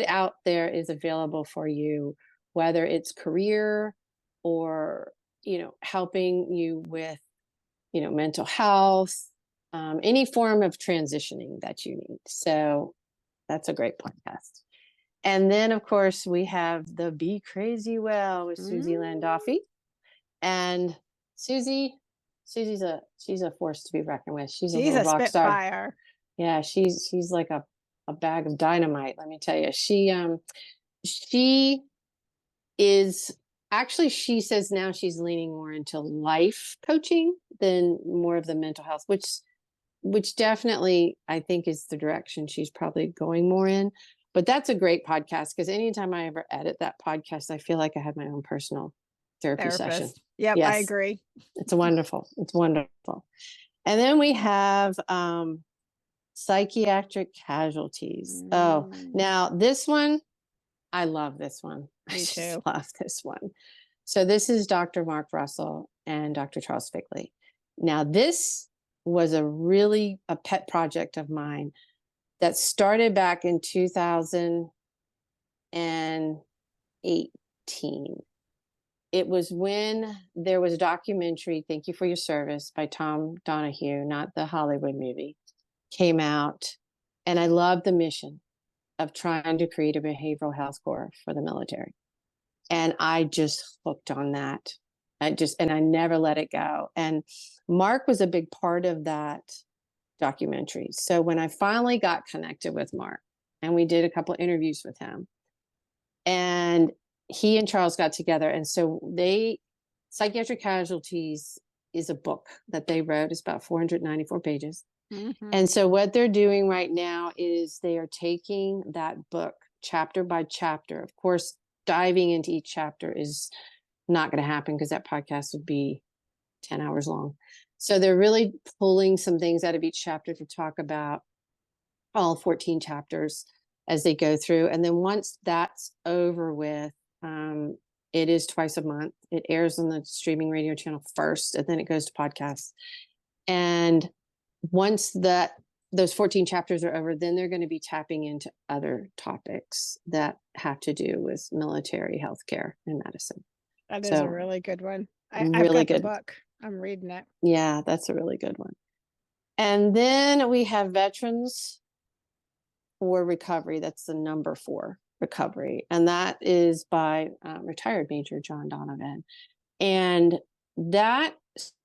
out there is available for you, whether it's career or, helping you with, mental health, any form of transitioning that you need. So that's a great podcast. And then, of course, we have the Be Crazy Well with Susie Landoffy. And Susie's a force to be reckoned with. She's a rock spitfire. Star. Yeah, she's like a bag of dynamite. Let me tell you, she is actually, she says now she's leaning more into life coaching than more of the mental health, which definitely I think is the direction she's probably going more in. But that's a great podcast because anytime I ever edit that podcast, I feel like I had my own personal therapy session. Yep, yes. I agree. It's wonderful. It's wonderful. And then we have Psychiatric Casualties. Oh, now this one, I love this one. Me too. I just love this one. So this is Dr. Mark Russell and Dr. Charles Figley. Now this was a pet project of mine that started back in 2018. It was when there was a documentary, Thank You for Your Service, by Tom Donahue, not the Hollywood movie, came out. And I loved the mission of trying to create a behavioral health corps for the military. And I just hooked on that. And I never let it go. And Mark was a big part of that documentary. So when I finally got connected with Mark, and we did a couple of interviews with him, and he and Charles got together, and so Psychiatric Casualties is a book that they wrote. It's about 494 pages. And so what they're doing right now is they are taking that book chapter by chapter. Of course, diving into each chapter is not going to happen because that podcast would be 10 hours long. So they're really pulling some things out of each chapter to talk about all 14 chapters as they go through. And then once that's over with, it is twice a month. It airs on the streaming radio channel first, and then it goes to podcasts. And once those 14 chapters are over, then they're going to be tapping into other topics that have to do with military healthcare and medicine. That is a really good one. I've got the book. I'm reading it. Yeah, that's a really good one. And then we have Veterans for Recovery. That's the number 4, Recovery. And that is by retired Major John Donovan. And that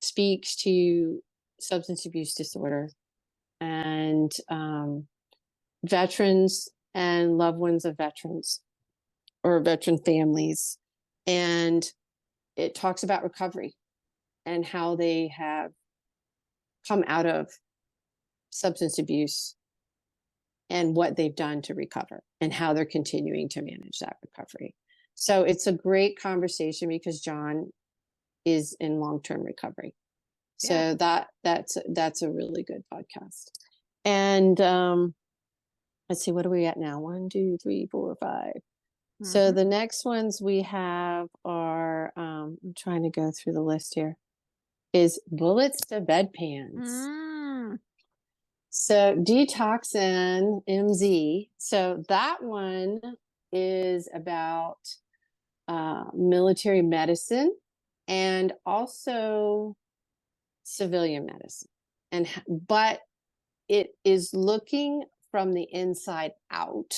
speaks to substance abuse disorder and veterans and loved ones of veterans or veteran families. And it talks about recovery and how they have come out of substance abuse and what they've done to recover and how they're continuing to manage that recovery. So it's a great conversation because John is in long-term recovery. So that's a really good podcast. And let's see, what are we at now? 1, 2, 3, 4, 5. So the next ones we have are, I'm trying to go through the list here, is Bullets to Bedpans. So Detoxin MZ. So that one is about military medicine and also civilian medicine. But it is looking from the inside out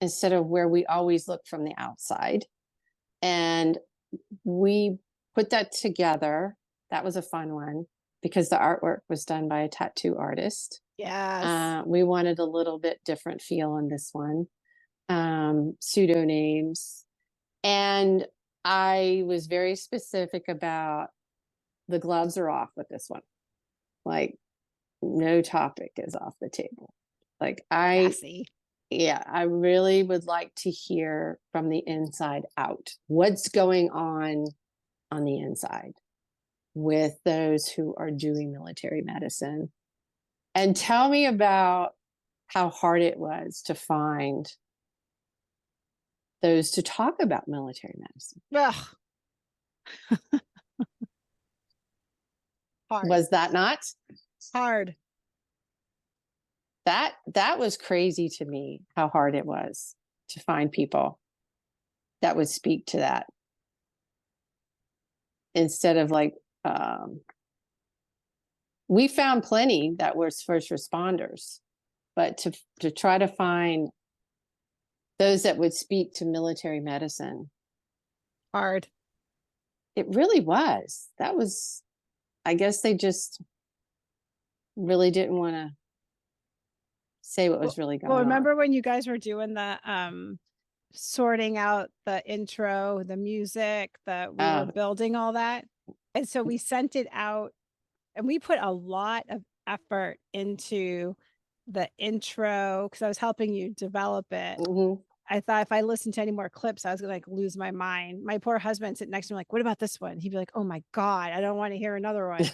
instead of where we always look from the outside. And we put that together. That was a fun one because the artwork was done by a tattoo artist. Yes. We wanted a little bit different feel on this one. Pseudonames. And I was very specific about the gloves are off with this one. Like, no topic is off the table. Like, Classy. I really would like to hear from the inside out what's going on the inside with those who are doing military medicine. And tell me about how hard it was to find those to talk about military medicine. Ugh. Hard. Was that not hard? That was crazy to me, how hard it was to find people that would speak to that instead of like, we found plenty that were first responders, but to try to find those that would speak to military medicine. Hard. It really was. That was, I guess they just really didn't want to say what was really going on. Well, remember when you guys were doing the sorting out the intro, the music, we were building all that. And so we sent it out and we put a lot of effort into the intro because I was helping you develop it. Mm-hmm. I thought if I listened to any more clips, I was gonna like lose my mind. My poor husband sitting next to me like, what about this one? He'd be like, oh my God, I don't want to hear another one.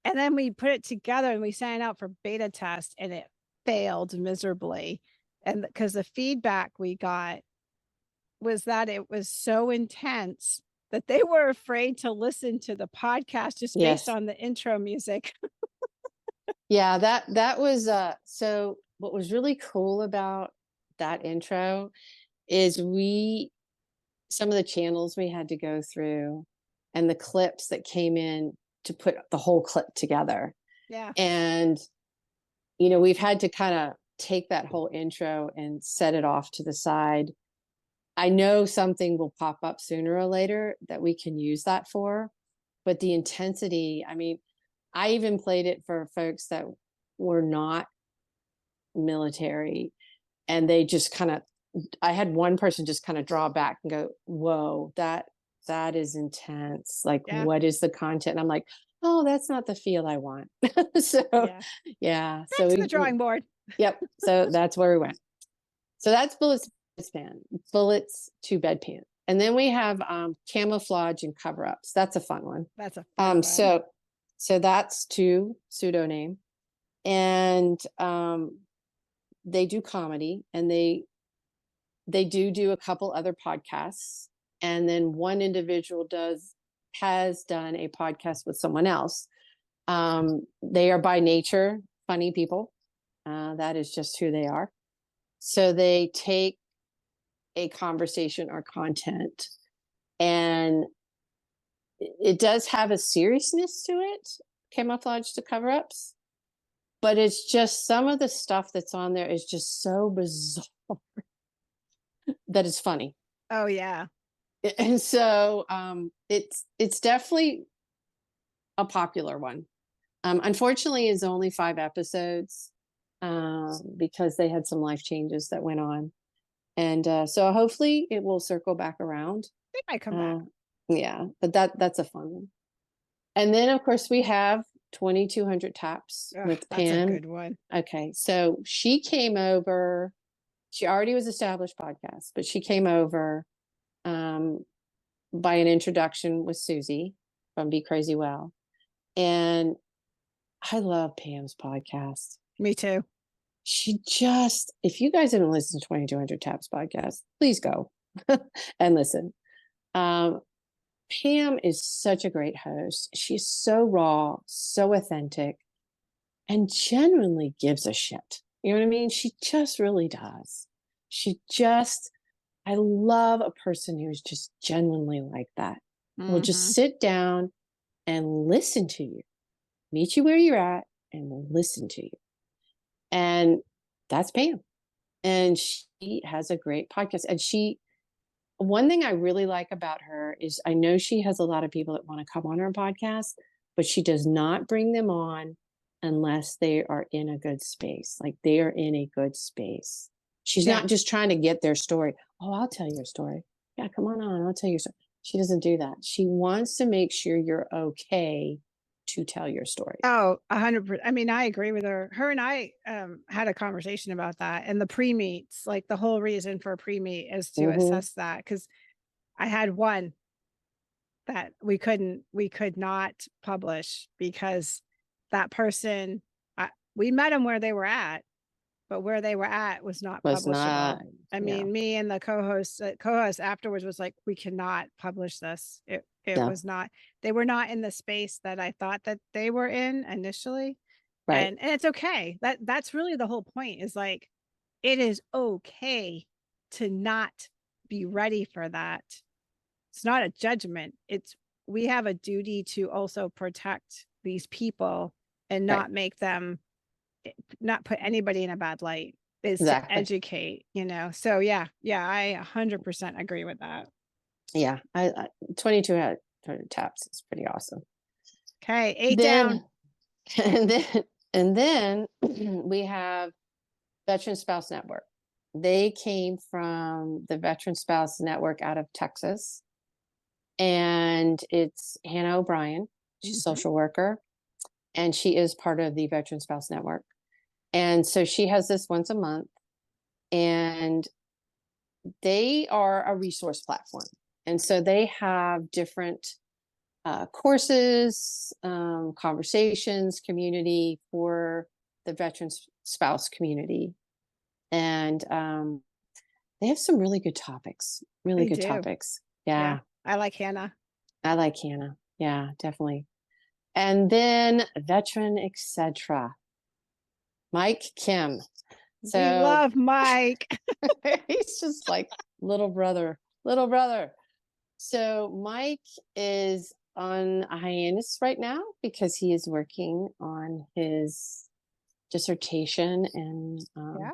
And then we put it together and we sent it out for beta test and it failed miserably. And because the feedback we got was that it was so intense that they were afraid to listen to the podcast just based on the intro music. Yeah, that was so what was really cool about that intro is some of the channels we had to go through and the clips that came in to put the whole clip together. Yeah. And we've had to kind of take that whole intro and set it off to the side. I know something will pop up sooner or later that we can use that for, but the intensity, I mean, I even played it for folks that were not military and they just I had one person just kind of draw back and go, whoa, that is intense. Like, what is the content? And I'm like, oh, that's not the feel I want. So yeah. Back to the drawing board. Yep. So that's where we went. So that's bullets to bedpan. And then we have camouflage and cover-ups. That's a fun one. That's a fun one. So that's 2 pseudonym. And they do comedy and they do a couple other podcasts. And then one individual has done a podcast with someone else. They are by nature funny people. That is just who they are. So they take a conversation or content and it does have a seriousness to it, camouflage to cover-ups, but it's just some of the stuff that's on there is just so bizarre that is funny. Oh yeah. And so it's definitely a popular one. Unfortunately, it's only 5 episodes because they had some life changes that went on. And so hopefully it will circle back around. They might come back. Yeah, but that's a fun one. And then of course we have 2200 taps with Pam. That's a good one. Okay, so she came over. She already was established podcast, but she came over by an introduction with Susie from Be Crazy Well. And I love Pam's podcast. Me too. If you guys haven't listened to 2200 Taps podcast, please go and listen. Pam is such a great host. She's so raw, so authentic. and genuinely gives a shit. You know what I mean? She just really does. I love a person who's just genuinely like that. Will just sit down and listen to you, meet you where you're at, and will listen to you. And that's Pam. And she has a great podcast. And one thing I really like about her is I know she has a lot of people that want to come on her podcast, but she does not bring them on unless they are in a good space. Like they are in a good space. She's not just trying to get their story. Oh, I'll tell you a story. Yeah, come on, I'll tell you a story. She doesn't do that. She wants to make sure you're okay to tell your story. Oh, 100%. I mean, I agree with her. Her and I had a conversation about that, and the pre-meets, like the whole reason for a pre-meet is to assess that. Because I had one that we could not publish because that person, we met them where they were at, but where they were at was not publishable. I mean, me and the co-host afterwards was like, we cannot publish this. It was not, they were not in the space that I thought that they were in initially. Right. And it's okay. That's really the whole point, is like, it is okay to not be ready for that. It's not a judgment. We have a duty to also protect these people and not make them, not put anybody in a bad light, is to educate, So yeah, I 100% agree with that. Yeah. I 22 out of taps is pretty awesome. Okay. 8 down. And then we have Veteran Spouse Network. They came from the Veteran Spouse Network out of Texas. And it's Hannah O'Brien. She's a social worker. And she is part of the Veteran Spouse Network. And so she has this once a month. And they are a resource platform. And so they have different courses, conversations, community for the veteran spouse community. And they have some really good topics, topics. Yeah. I like Hannah. Yeah, definitely. And then Veteran, etc. Mike Kim. So we love Mike. He's just like little brother. So Mike is on a hiatus right now because he is working on his dissertation and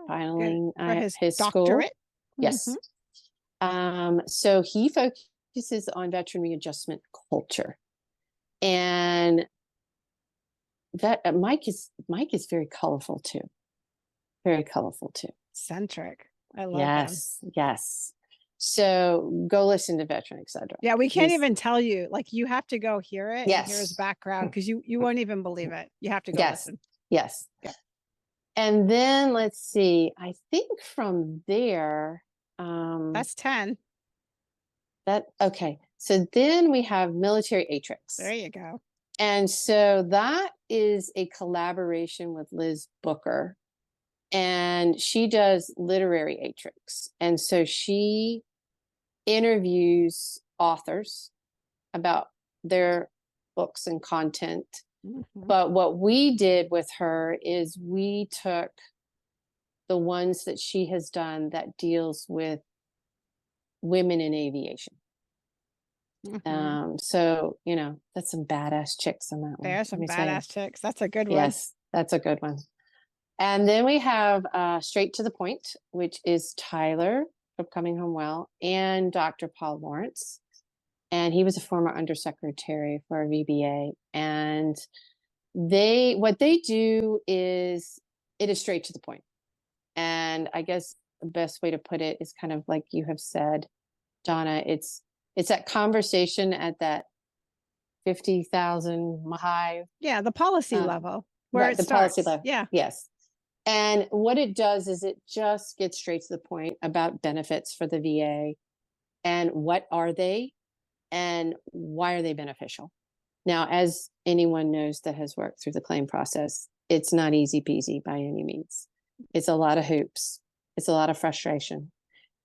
filing his doctorate. School. Yes. So he focuses on veteran readjustment culture, and that Mike is very colorful too. Centric. I love him. Yes. So go listen to Veteran, etc. Yeah, we can't even tell you. Like, you have to go hear it and hear his background, because you won't even believe it. You have to go listen. Yes. Yeah. And then let's see. I think from there, that's 10. Okay. So then we have Military Atrix. There you go. And so that is a collaboration with Liz Booker. And she does literary atrix. And so she interviews authors about their books and content. But what we did with her is we took the ones that she has done that deals with women in aviation. So, that's some badass chicks on that one. There are some badass chicks. That's a good one. Yes, that's a good one. And then we have Straight to the Point, which is Tyler from Coming Home Well and Dr. Paul Lawrence. And he was a former undersecretary for our VBA. And what they do is, it is straight to the point. And I guess the best way to put it is kind of like you have said, Donna, it's that conversation at that 50,000 high. Yeah, the policy level. Where it starts. Policy level. Yeah. Yes. And what it does is it just gets straight to the point about benefits for the VA and what are they and why are they beneficial. Now, as anyone knows that has worked through the claim process, it's not easy peasy by any means. It's a lot of hoops. It's a lot of frustration.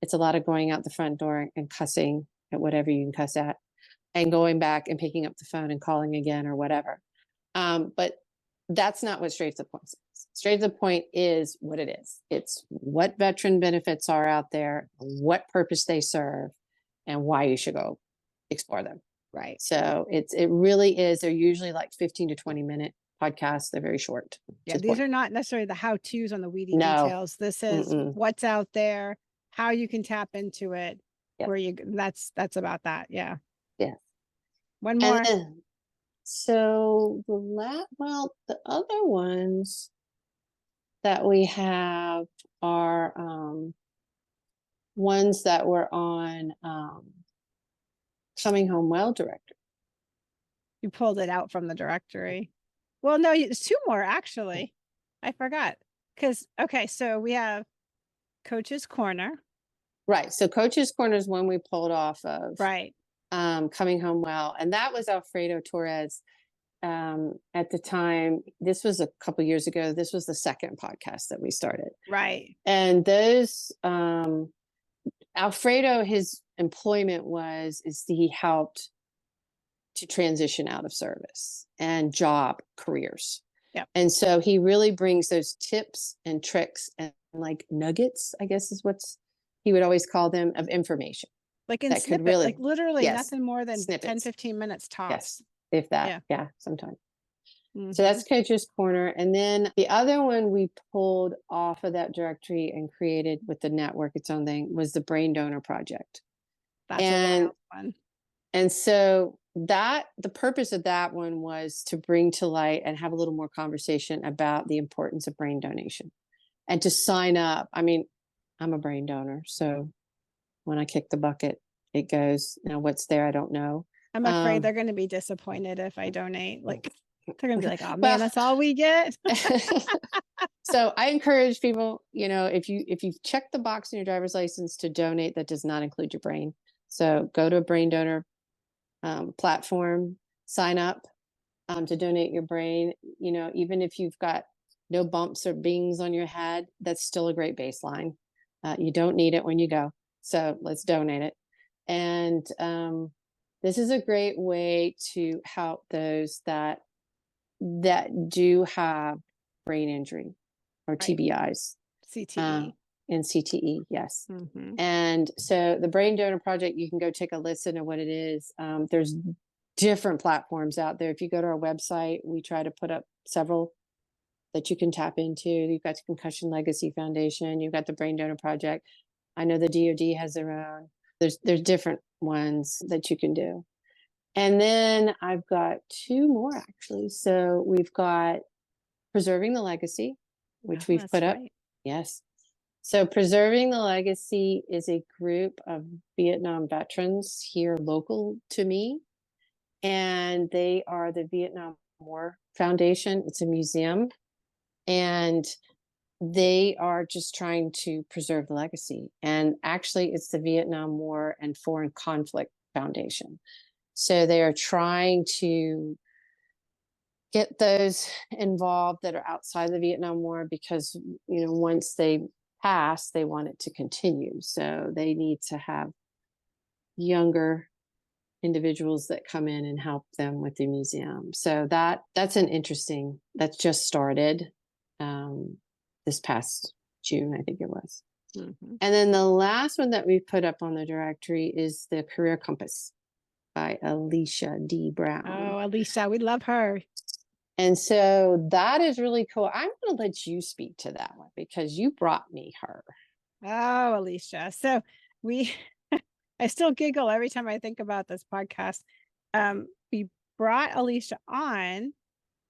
It's a lot of going out the front door and cussing at whatever you can cuss at and going back and picking up the phone and calling again or whatever. But That's not what straight to the point is. Straight to the point is what it is. It's what veteran benefits are out there, what purpose they serve, and why you should go explore them. Right. So it really is. They're usually like 15 to 20-minute podcasts. They're very short. Yeah, these are not necessarily the how-tos on the weedy No. details. This is what's out there, how you can tap into it, where you that's about that. Yeah. Yeah. One more. So the other ones that we have are ones that were on Coming Home Well directory. You pulled it out from the directory. Well, no, it's two more actually. I forgot. So we have Coach's Corner. Right. So Coach's Corner is one we pulled off of. Right. Coming Home Well. And that was Alfredo Torres. At the time, this was a couple years ago. This was the second podcast that we started. Right. And those, Alfredo, his employment he helped to transition out of service and job careers. Yeah. And so he really brings those tips and tricks and like nuggets, I guess is he would always call them, of information. Like in snippets, like literally nothing more than snippets. 10, 15 minutes tops. Yes, if that. Yeah, sometimes. Mm-hmm. So that's Coach's Corner. And then the other one we pulled off of that directory and created with the network, its own thing, was the Brain Donor Project. That's a wild one. And so the purpose of that one was to bring to light and have a little more conversation about the importance of brain donation and to sign up. I mean, I'm a brain donor, so when I kick the bucket, it goes. Now, what's there, I don't know. I'm afraid they're going to be disappointed if I donate. Like, they're going to be like, oh man, that's all we get. So I encourage people, if you've checked the box in your driver's license to donate, that does not include your brain. So go to a brain donor platform, sign up to donate your brain. Even if you've got no bumps or bings on your head, that's still a great baseline. You don't need it when you go. So let's donate it. And this is a great way to help those that do have brain injury or TBIs. CTE. And CTE, yes. Mm-hmm. And so the Brain Donor Project, you can go take a listen to what it is. There's different platforms out there. If you go to our website, we try to put up several that you can tap into. You've got the Concussion Legacy Foundation. You've got the Brain Donor Project. I know the DoD has their own. There's different ones that you can do. And then I've got two more, actually. So we've got Preserving the Legacy, which we've put up. Right. Yes. So Preserving the Legacy is a group of Vietnam veterans here local to me. And they are the Vietnam War Foundation. It's a museum. And they are just trying to preserve the legacy. And actually, it's the Vietnam War and Foreign Conflict Foundation. So they are trying to get those involved that are outside the Vietnam War because, once they pass, they want it to continue. So they need to have younger individuals that come in and help them with the museum. So that's that's just started this past June, I think it was. Mm-hmm. And then the last one that we put up on the directory is the Career Compass by Alicia D. Brown. Oh, Alicia, we love her. And so that is really cool. I'm going to let you speak to that one because you brought me her. Oh, Alicia. So I still giggle every time I think about this podcast. We brought Alicia on.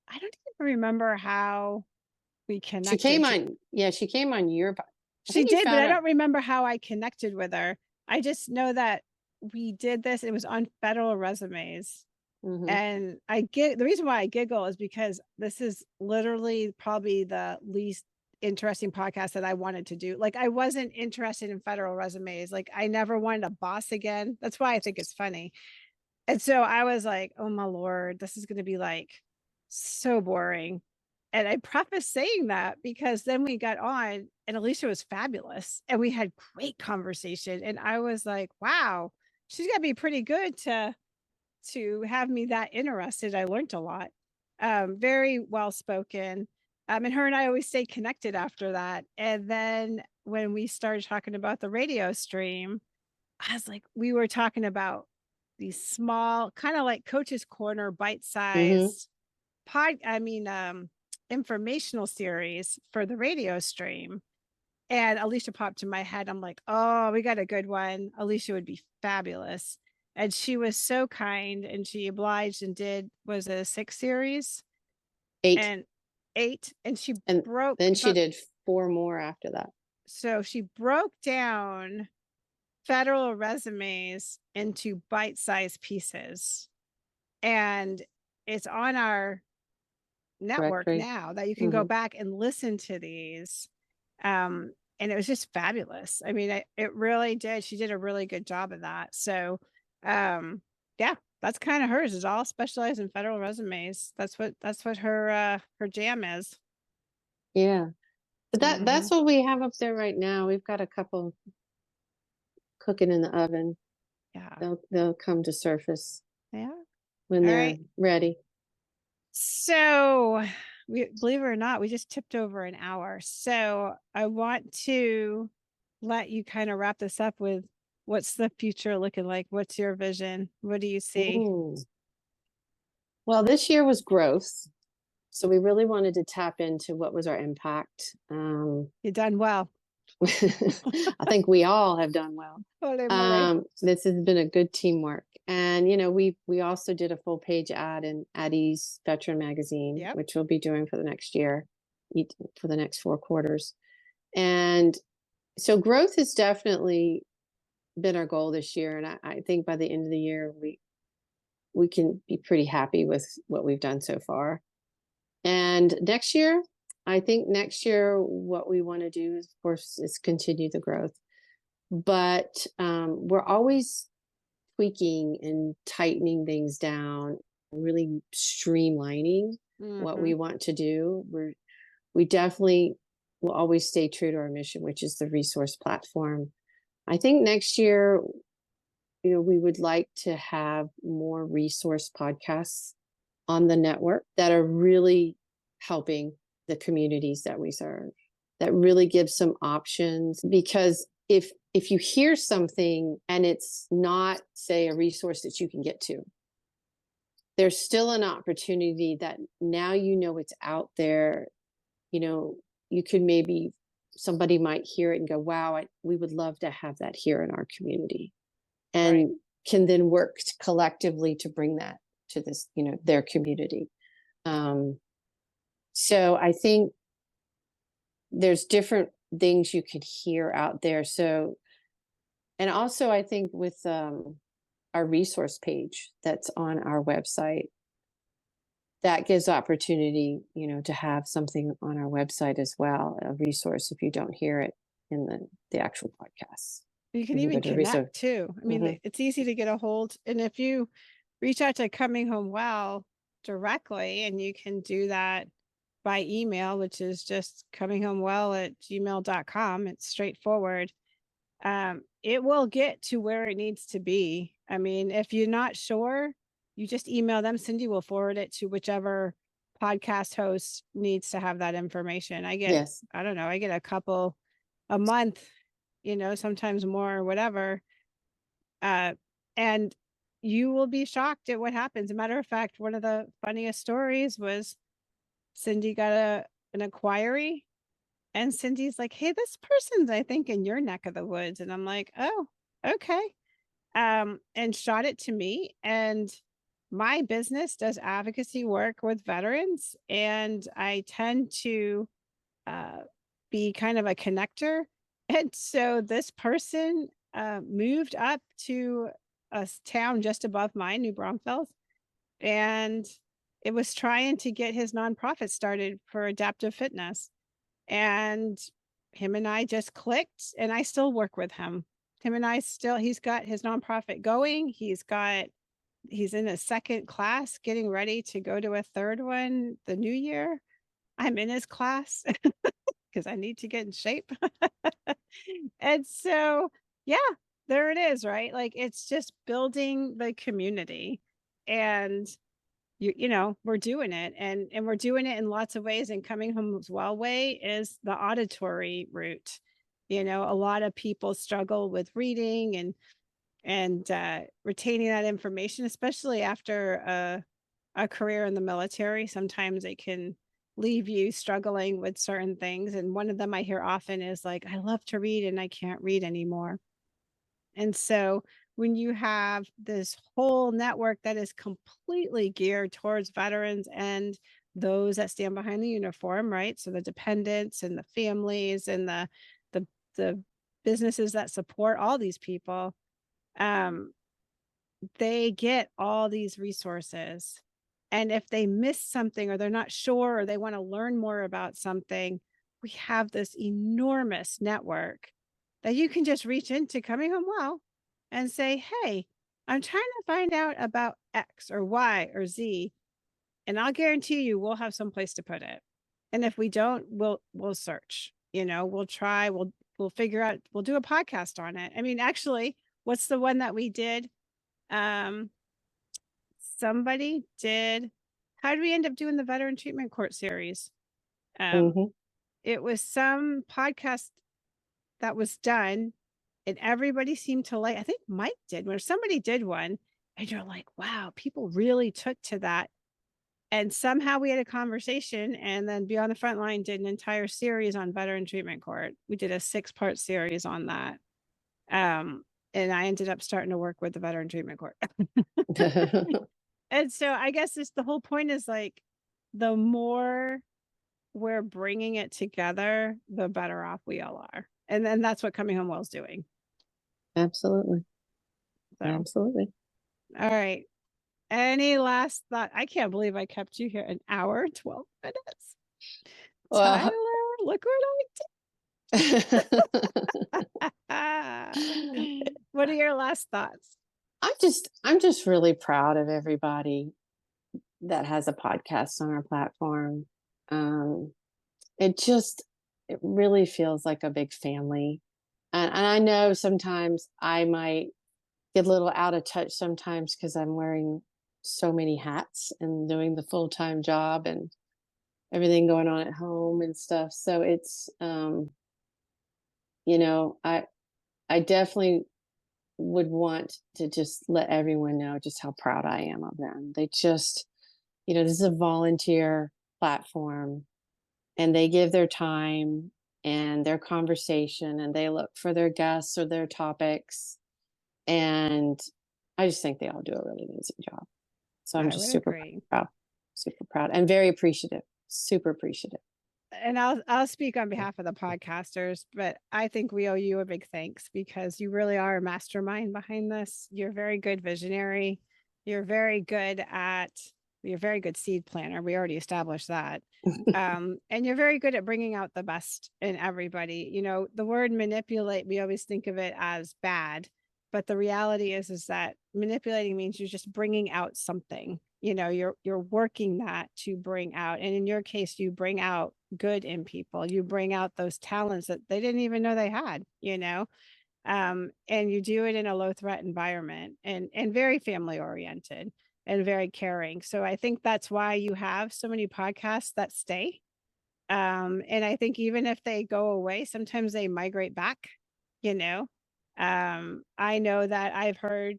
I don't even remember how we connected. She came on your podcast. She did, but I don't remember how I connected with her. I just know that we did this. It was on federal resumes. Mm-hmm. And the reason why I giggle is because this is literally probably the least interesting podcast that I wanted to do. Like, I wasn't interested in federal resumes. Like, I never wanted a boss again. That's why I think it's funny. And so I was like, oh my Lord, this is going to be like so boring. And I prefaced saying that because then we got on and Alicia was fabulous and we had great conversation. And I was like, wow, she's got to be pretty good to have me that interested. I learned a lot. very well spoken. And her and I always stayed connected after that. And then when we started talking about the radio stream, I was like, we were talking about these small, kind of like Coach's Corner, bite-sized informational series for the radio stream. And Alicia popped in my head. I'm like, oh, we got a good one. Alicia would be fabulous. And she was so kind, and she obliged and was it a 6 series? 8. And 8. And she broke. Then she did 4 more after that. So she broke down federal resumes into bite-sized pieces. And it's on our network now that you can go back and listen to these. And it was just fabulous. I mean, it really did. She did a really good job of that. So, yeah, that's kind of hers. Is all specialized in federal resumes. That's what her jam is. Yeah, but that's what we have up there right now. We've got a couple cooking in the oven. Yeah, they'll come to surface. Yeah, when they're ready. So, believe it or not, we just tipped over an hour. So I want to let you kind of wrap this up with what's the future looking like? What's your vision? What do you see? Ooh. Well, this year was growth. So we really wanted to tap into what was our impact. You've done well. I think we all have done well. This has been a good teamwork. And, we also did a full page ad in Addie's Veteran Magazine, which we'll be doing for the next year, for the next 4 quarters. And so growth has definitely been our goal this year. And I think by the end of the year, we can be pretty happy with what we've done so far. And next year, what we want to do, of course, is continue the growth. But we're always tweaking and tightening things down, really streamlining what we want to do. We definitely will always stay true to our mission, which is the resource platform. I think next year, we would like to have more resource podcasts on the network that are really helping the communities that we serve, that really gives some options. Because if you hear something and it's not, say, a resource that you can get to, there's still an opportunity that now it's out there. You could somebody might hear it and go, wow, we would love to have that here in our community, and can then work collectively to bring that to this, their community. So I think there's different things you could hear out there. So, and also I think with our resource page that's on our website, that gives opportunity, to have something on our website as well, a resource if you don't hear it in the actual podcast. You can even connect too. I mean, it's easy to get a hold. And if you reach out to Coming Home Well directly, and you can do that by email, which is just cominghomewell@gmail.com. It's straightforward. It will get to where it needs to be. I mean, if you're not sure, you just email them. Cindy will forward it to whichever podcast host needs to have that information. I get a couple a month, sometimes more or whatever. And you will be shocked at what happens. As a matter of fact, one of the funniest stories was Cindy got an inquiry, and Cindy's like, hey, this person's, I think, in your neck of the woods. And I'm like, oh, okay. And shot it to me. And my business does advocacy work with veterans, and I tend to be kind of a connector. And so this person moved up to a town just above mine, New Braunfels, and it was trying to get his nonprofit started for adaptive fitness. And him and I just clicked, and I still work with him. He's got his nonprofit going. He's in a 2nd class, getting ready to go to a 3rd one the new year. I'm in his class because I need to get in shape. And so, yeah, there it is, right? Like, it's just building the community. And we're doing it, and we're doing it in lots of ways. And Coming Home Well way is the auditory route. A lot of people struggle with reading and retaining that information, especially after a career in the military. Sometimes it can leave you struggling with certain things. And one of them I hear often is like, I love to read and I can't read anymore. And so when you have this whole network that is completely geared towards veterans and those that stand behind the uniform, right? So the dependents and the families and the businesses that support all these people, they get all these resources. And if they miss something or they're not sure or they want to learn more about something, we have this enormous network that you can just reach into Coming Home Well and say, hey, I'm trying to find out about X or Y or Z. And I'll guarantee you we'll have some place to put it. And if we don't, we'll search, we'll try, we'll figure out, we'll do a podcast on it. I mean, actually, what's the one that we did? Somebody did. How did we end up doing the Veteran Treatment Court series? It was some podcast that was done and everybody seemed to like, I think Mike did, where somebody did one and you're like, wow, people really took to that. And somehow we had a conversation, and then Beyond the Frontline did an entire series on Veteran Treatment Court. We did a 6-part series on that. And I ended up starting to work with the Veteran Treatment Court. And so I guess the whole point is like, the more we're bringing it together, the better off we all are. And then that's what Coming Home Well is doing. Absolutely. So, absolutely. All right. Any last thought? I can't believe I kept you here an hour, 12 minutes. Well, Tyler, look what I did. What are your last thoughts? I'm just really proud of everybody that has a podcast on our platform. It really feels like a big family. And I know sometimes I might get a little out of touch sometimes because I'm wearing so many hats and doing the full-time job and everything going on at home and stuff. So it's, I definitely would want to just let everyone know just how proud I am of them. They just, this is a volunteer platform, and they give their time and their conversation, and they look for their guests or their topics. And I just think they all do a really amazing job. So I'm just super proud and very appreciative, super appreciative. And I'll speak on behalf of the podcasters, but I think we owe you a big thanks because you really are a mastermind behind this. You're a very good visionary. You're very good seed planner. We already established that. And you're very good at bringing out the best in everybody. The word manipulate, we always think of it as bad, but the reality is that manipulating means you're just bringing out something. You're working that to bring out, and in your case, you bring out good in people. You bring out those talents that they didn't even know they had, and you do it in a low threat environment and very family oriented and very caring. So I think that's why you have so many podcasts that stay. And I think even if they go away, sometimes they migrate back, I know that I've heard,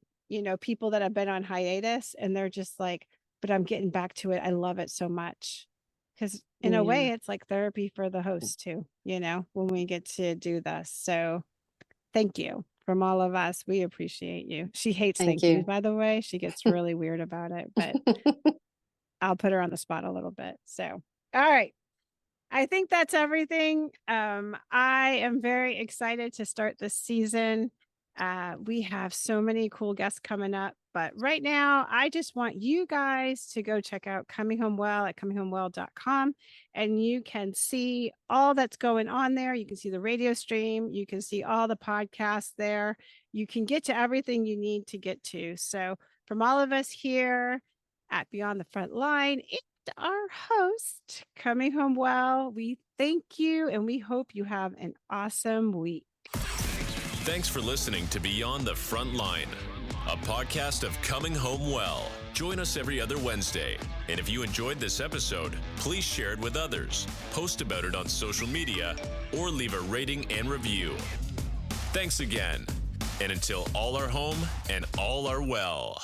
people that have been on hiatus and they're just like, but I'm getting back to it. I love it so much. Because in a way, it's like therapy for the host too, when we get to do this. So thank you from all of us. We appreciate you. She hates thank you, by the way. She gets really weird about it, but I'll put her on the spot a little bit. So, all right. I think that's everything. I am very excited to start this season. We have so many cool guests coming up, but right now I just want you guys to go check out Coming Home Well at cominghomewell.com, and you can see all that's going on there. You can see the radio stream. You can see all the podcasts there. You can get to everything you need to get to. So from all of us here at Beyond the Frontline, and our host, Coming Home Well, we thank you and we hope you have an awesome week. Thanks for listening to Beyond the Frontline, a podcast of Coming Home Well. Join us every other Wednesday. And if you enjoyed this episode, please share it with others, post about it on social media, or leave a rating and review. Thanks again. And until all are home and all are well.